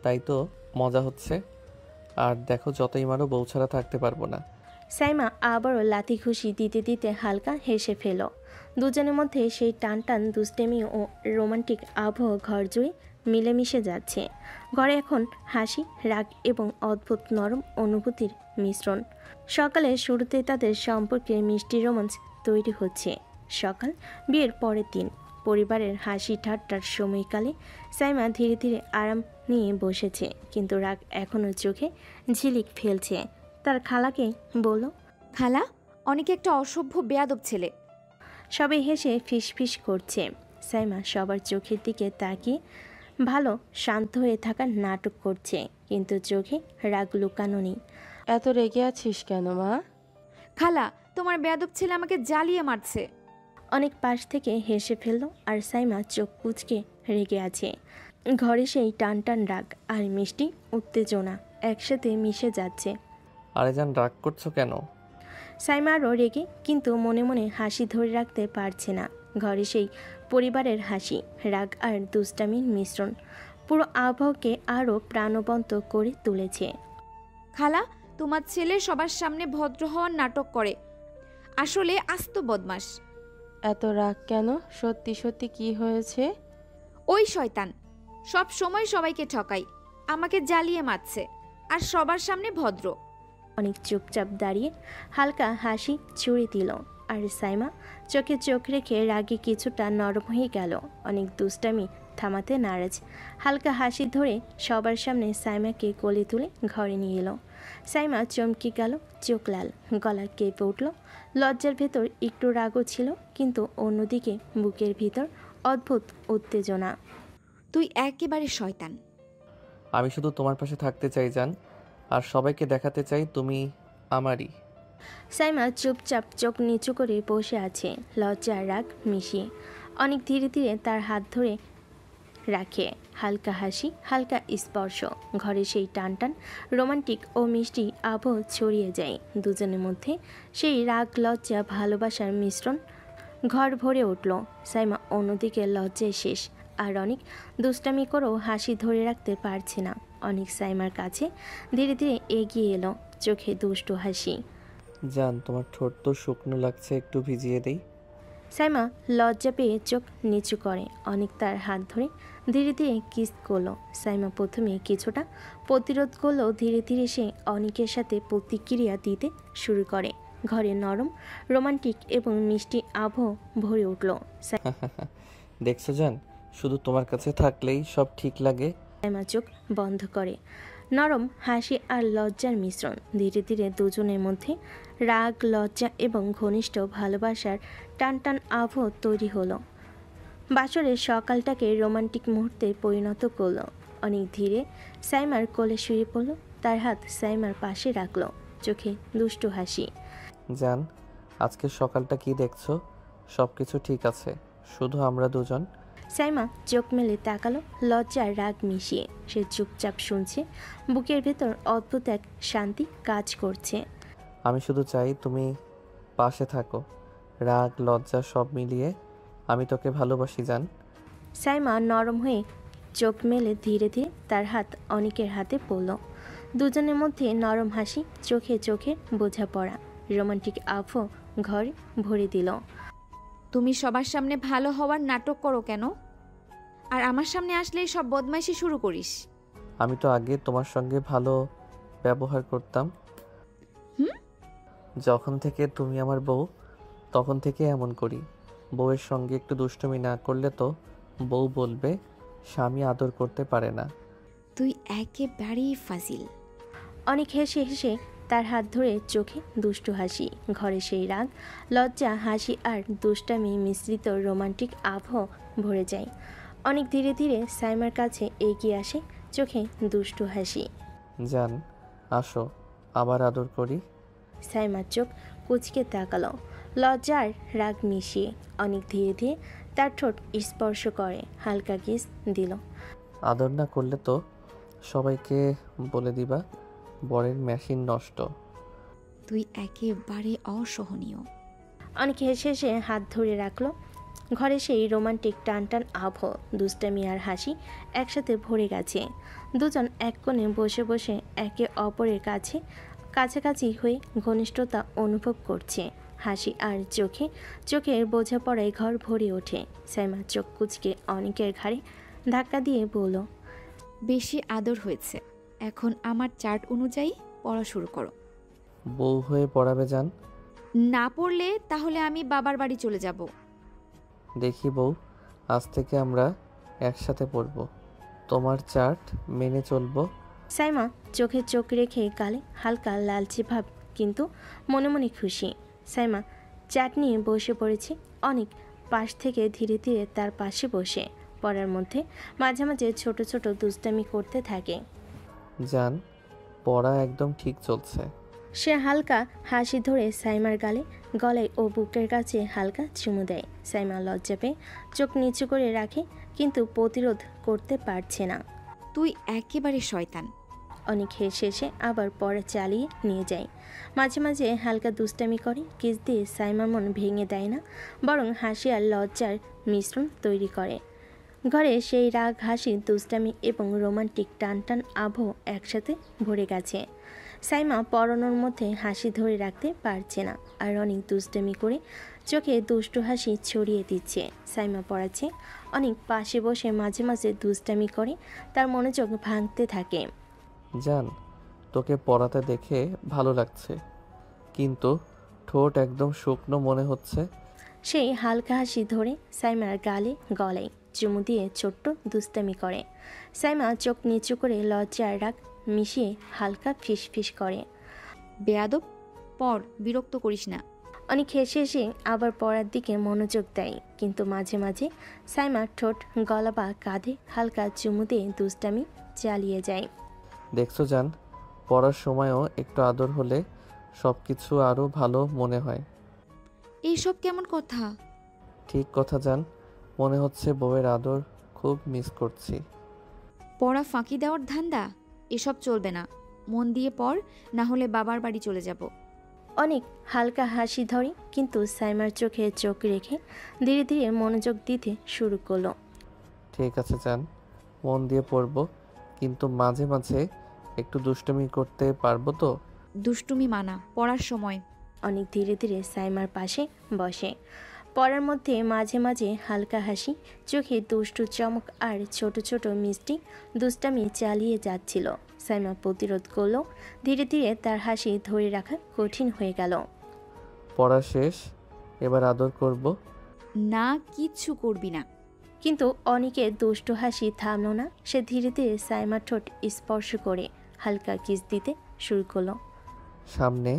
তাই তো মজা হচ্ছে। আর দেখো, যতই মারো বউ ছাড়া থাকতে পারবো না। সাইমা আবারও লাথি ঘুষি দিতে দিতে হালকা হেসে ফেল। দুজনের মধ্যে সেই টান টান দুষ্টেমি ও রোমান্টিক আবহ ঘর জুড়ে মিলেমিশে যাচ্ছে। ঘরে এখন হাসি, রাগ এবং অদ্ভুত নরম অনুভূতির মিশ্রণ। সকালে শুরুতে তাদের সম্পর্কে মিষ্টি রোমাঞ্চ তৈরি হচ্ছে। সকাল, বিয়ের পরের দিন, পরিবারের হাসি ঠাট্টার সময়কালে সাইমা ধীরে ধীরে আরাম নিয়ে বসেছে, কিন্তু রাগ এখনও চোখে ঝিলিক ফেলছে। তার খালাকে বলল, খালা, অনেকে একটা অসভ্য বেয়াদব ছেলে। সবাই হেসে ফিসফিস করছে। সাইমা সবার চোখের দিকে তাকিয়ে ভালো শান্ত হয়ে থাকার নাটক করছে, কিন্তু চোখে রাগ লুকানো নেই। এত রেগে আছিস কেন মা? খালা, তোমার বেয়াদব ছেলে আমাকে জ্বালিয়ে মারছে। অনেক পাশ থেকে হেসে ফেলল, আর সাইমা চোখ কুঁচকে রেগে আছে। ঘরে সেই টান টান রাগ আর মিষ্টি উত্তেজনা একসাথে মিশে যাচ্ছে। আরে জান, রাগ করছো কেন? সাইমারও রেগে, কিন্তু মনে মনে হাসি ধরে রাখতে পারছে না। ঘরে সেই পরিবারের হাসি, রাগ আর দুষ্টামির মিশ্রণ পুরো আবহাওয়াকে আরও প্রাণবন্ত করে তুলেছে। খালা, তোমার ছেলে সবার সামনে ভদ্র হওয়ার নাটক করে, আসলে আস্ত বদমাস। এত রাগ কেন? সত্যি সত্যি কি হয়েছে? ওই শয়তান সব সময় সবাইকে ঠকায়, আমাকে জ্বালিয়ে মারছে, আর সবার সামনে ভদ্র। অনেক চুপচাপ দাঁড়িয়ে হালকা হাসি ছুড়ে দিল, আর সাইমা চোখে চোখ রেখে রাগে কিছুটা নরম হয়ে গেল। অনেক দুষ্টামি থামাতে নারাজ। হালকা হাসি ধরে সবার সামনে সাইমাকে কোলে তুলে ঘরে নিয়ে এলো। সাইমা চমকে গেল, চোখ লাল, গলা কেঁপে উঠল। লজ্জার ভেতর একটু রাগও ছিল, কিন্তু অন্যদিকে বুকের ভিতর অদ্ভুত উত্তেজনা। তুই একেবারে শয়তান। আমি শুধু তোমার পাশে থাকতে চাই জান, আর সবাইকে দেখাতে চাই তুমি আমারই। সাইমা চুপচাপ চোখ নিচু করে বসে আছে, লজ্জা আর রাগ মিশিয়ে। অনেক ধীরে ধীরে তার হাত ধরে রাখে। হালকা হাসি, হালকা স্পর্শ, ঘরে সেই টান টান রোমান্টিক ও মিষ্টি আবহ ছড়িয়ে যায়। দুজনের মধ্যে সেই রাগ, লজ্জা, ভালোবাসার মিশ্রণ ঘর ভরে উঠল। সাইমা অন্যদিকে লজ্জায় শেষ, আর অনেক দুষ্টামি করেও হাসি ধরে রাখতে পারছে না। অনেক সাইমার কাছে ধীরে ধীরে এগিয়ে এলো, চোখে দুষ্টু হাসি। জান, তোমার ঠোঁট তো শুকনো লাগছে, একটু ভিজিয়ে দেই। সাইমা লজ্জা পেয়ে চোখ নিচু করে। অনেক তার হাত ধরে ধীরে ধীরে কিস করলো। সাইমা প্রথমে কিছুটা প্রতিরোধ করলেও ধীরে ধীরে সে অনেকের সাথে প্রতিক্রিয়া দিতে শুরু করে। ঘরে নরম, রোমান্টিক এবং মিষ্টি আবহ ভরে উঠল। দেখছো জান, শুধু তোমার কাছে থাকলেই সব ঠিক লাগে। সাইমা চোখ বন্ধ করে। নরম হাসি আর লজ্জার মিশ্রণ। ধীরে ধীরে দুজনের মধ্যে রাগ, লজ্জা এবং ঘনিষ্ঠ ভালোবাসার টান টান আবহ তৈরি হলো। বাসরের সকালটাকে রোমান্টিক মুহূর্তে পরিণত করলো। অনেক ধীরে সাইমার কোলে শুয়ে পড়ল, তার হাত সাইমার পাশে রাখলো, চোখে দুষ্টু হাসি। জান, আজকের সকালটা কি দেখছো? সব কিছু ঠিক আছে, শুধু আমরা দুজন। সাইমা চোখ মেলে তাকালো, লজ্জা আর রাগ মিশিয়ে। সে চুপচাপ শুনছে, বুকের ভেতর অদ্ভুত এক শান্তি কাজ করছে। আমি শুধু চাই তুমি পাশে থাকো। রাগ, লজ্জা সব মিলিয়ে আমি তোকে ভালোবাসি জান। সাইমা নরম হয়ে চোখ মেলে ধীরে ধীরে তার হাত অনেকের হাতে পড়ল। দুজনের মধ্যে নরম হাসি, চোখে চোখে বোঝাপড়া, রোমান্টিক আবহ ঘরে ভরে দিল। তুমি সবার সামনে ভালো হওয়ার নাটক করো কেন, আর আমার সামনে আসলেই সব বদমাইশি শুরু করিস? আমি তো আগে তোমার সঙ্গে ভালো ব্যবহার করতাম। যখন থেকে তুমি আমার বউ, তখন থেকে এমন করি। বউয়ের সঙ্গে একটু দুষ্টুমি না করলে তো বউ বলবে স্বামী আদর করতে পারে না। তুই একেবারেই ফাজিল। অনেক হেসে হেসে তার হাত ধরে চোখে দুষ্টু হাসি, ঘরে সেই রাগ, লজ্জা, হাসি আর দুষ্টামি মিশ্রিত রোমান্টিক আবহ ভরে যায়। অনেক ধীরে ধীরে সাইমার কাছে এগিয়ে আসে, চোখে দুষ্টু হাসি। জান, আসো, আবার আদর করি। সাইমার চোখ কুচকে তাকালো, লজ্জার রাগ মিশিয়ে। অনেক ধীরে ধীরে তার ঠোঁট স্পর্শ করে, হালকা কিস দিল। আদর না করলে তো সবাইকে বলে দিবা বরের মেশিন নষ্ট। তুই একেবারে অসহনীয়। অনেক হেসে হেসে হাত ধরে রাখলো। ঘরে সেই রোমান্টিক টান টান আবহ, দুষ্টামি আর হাসি একসাথে ভরে গেছে। দুজন এক কোণে বসে বসে একে অপরের কাছে কাছাকাছি হয়ে ঘনিষ্ঠতা অনুভব করছে। হাসি আর চোখের বোঝাপড়ায় ঘর ভরে ওঠে। সাইমা চোখ কুচকে অনেকের ঘাড়ে ধাক্কা দিয়ে বলল, বেশি আদর হয়েছে, এখন আমার চার্ট অনুযায়ী পড়া শুরু করো। বউ হয়ে পড়াবে জান। না পড়লে তাহলে আমি বাবার বাড়ি চলে যাব। দেখি বউ, আজ থেকে আমরা একসাথে পড়ব, তোমার চার্ট মেনে চলবো। সাইমা চোখে চোখ রেখে গালে হালকা লালচে ভাব, কিন্তু মনে মনে খুশি। সাইমা চাট নিয়ে বসে পড়েছে। অনেক পাশ থেকে ধীরে ধীরে তার পাশে বসে পড়ার মধ্যে মাঝে মাঝে ছোট ছোট দুষ্টামি করতে থাকে। জান, পড়া একদম ঠিক চলছে। সে হালকা হাসি ধরে সাইমার গলায় ও বুকের কাছে হালকা চুমু দেয়। সাইমা লজ্জা পেয়ে চোখ নিচু করে রাখে, কিন্তু প্রতিরোধ করতে পারছে না। তুই একেবারে শয়তান। অনেক হেসে হেসে আবার পড়া চালিয়ে নিয়ে যায়। মাঝে মাঝে হালকা দুষ্টামি করে, কিস দিয়ে সাইমার মন ভেঙে দেয় না, বরং হাসি আর লজ্জার মিশ্রণ তৈরি করে। ঘরে সেই রাগ, হাসি, দুষ্টামি এবং রোমান্টিক টান টান আবহ একসাথে ভরে গেছে। সাইমা পড়ানোর মধ্যে হাসি ধরে রাখতে পারছে না, আর অনেক দুষ্টামি করে চোখে দুষ্টু হাসি ছড়িয়ে দিচ্ছে। সাইমা পড়াচ্ছে, অনেক পাশে বসে মাঝে মাঝে দুষ্টামি করে, তার মনোযোগ ভাঙতে থাকে। জান, তোকে পড়াতে দেখে ভালো লাগছে, কিন্তু ঠোঁট একদম শুকনো মনে হচ্ছে। সেই হালকা হাসি ধরে সাইমার গলায় চুমু দিয়ে ছোট্ট দুষ্টামি করে। সাইমা চোখ নিচু করে লজ্জা আর রাগ মিশিয়ে হালকা ফিসফিস করে, বেয়াদব, পড়, বিরক্ত করিস না। অনেক হেসে হেসে আবার পড়ার দিকে মনোযোগ দেয়, কিন্তু মাঝে মাঝে সাইমা ঠোঁট, গলা বা কাঁধে হালকা চুমু দিয়ে দুষ্টামি চালিয়ে যায়। দেখছো জান, পড়ার সময়ও একটু আদর হলে সব কিছু আরও ভালো মনে হয়। এইসব কেমন কথা? ঠিক কথা জান, মনে হচ্ছে বউয়ের আদর খুব মিস করছি। পড়া ফাঁকি দেওয়ার ধান্দা? এসব চলবে না, মন দিয়ে পড়, না হলে বাবার বাড়ি চলে যাব। অনেক হালকা হাসি ধরে, কিন্তু সাইমার চোখে চোখ রেখে ধীরে ধীরে মনোযোগ দিতে শুরু করলো। ঠিক আছে জান, মন দিয়ে পড়বো, কিন্তু মাঝে মাঝে একটু দুষ্টুমি করতে পারবো তো? দুষ্টুমি মানা, পড়ার সময়। অনেক ধীরে ধীরে সাইমার পাশে বসে। পড়ার মধ্যে মাঝে মাঝে হালকা হাসি, চোখে দুষ্টু চমক আর ছোট ছোট মিষ্টি দুষ্টামি চালিয়ে যাচ্ছিল। সাইমা প্রতিরোধ করলো, ধীরে ধীরে তার হাসি ধরে রাখা কঠিন হয়ে গেল। পড়া শেষ, এবার আদর করব। না, কিচ্ছু করবি না। কিন্তু অনেকের দুষ্টু হাসি থামলো না। সে ধীরে ধীরে সাইমার ঠোঁট স্পর্শ করে হালকা কিস দিতে শুরু করলো। সামনে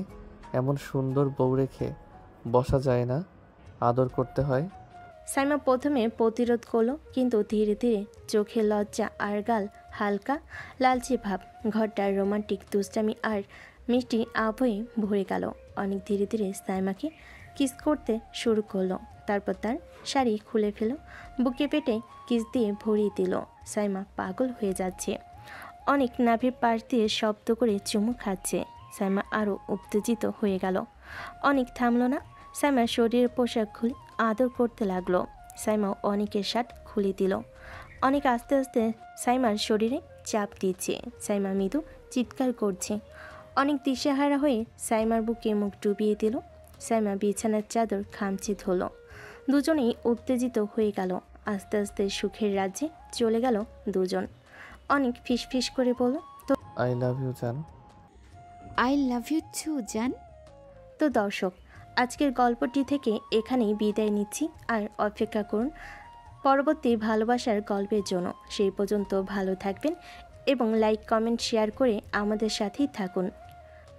এমন সুন্দর বউ রেখে বসা যায় না, আদর করতে হয়। সাইমা প্রথমে প্রতিরোধ করলো, কিন্তু ধীরে ধীরে চোখে লজ্জা আর গাল হালকা লালচে ভাব, ঘরটার রোমান্টিক দুষ্টামি আর মিষ্টি আবহে ভরে গেল। অনেক ধীরে ধীরে সাইমাকে কিস করতে শুরু করলো, তারপর তার শাড়ি খুলে ফেল, বুকে পেটে কিস দিয়ে ভরিয়ে দিল। সাইমা পাগল হয়ে যাচ্ছে। অনেক নাভির পাশ দিয়ে শব্দ করে চুমু খাচ্ছে। সাইমা আরও উত্তেজিত হয়ে গেল। অনেক থামলো না। সাইমা শরীরের পোশাক খুলে আদর করতে লাগলো। সাইমা অনেকের শার্ট খুলে দিল। অনেক আস্তে আস্তে সাইমার শরীরে চাপ দিচ্ছে। সাইমা মৃদু চিৎকার করছে। অনেক দিশেহারা হয়ে সাইমার বুকে মুখ ডুবিয়ে দিল। সাইমা বিছানার চাদর খামচে ধরল। দুজনেই উত্তেজিত হয়ে গেল। আস্তে আস্তে সুখের রাজ্যে চলে গেল দুজন। অনেক ফিসফিস করে বলল, তো আই লাভ ইউ জান। আই লাভ ইউ টু জান। তো দর্শক, আজকের গল্পটি থেকে এখানেই বিদায় নিচ্ছি। আর অপেক্ষা করুন পরবর্তী ভালোবাসার গল্পের জন্য। সেই পর্যন্ত ভালো থাকবেন এবং লাইক কমেন্ট শেয়ার করে আমাদের সাথেই থাকুন।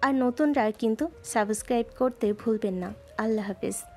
আর নতুনরা কিন্তু সাবস্ক্রাইব করতে ভুলবেন না। আল্লাহ হাফেজ।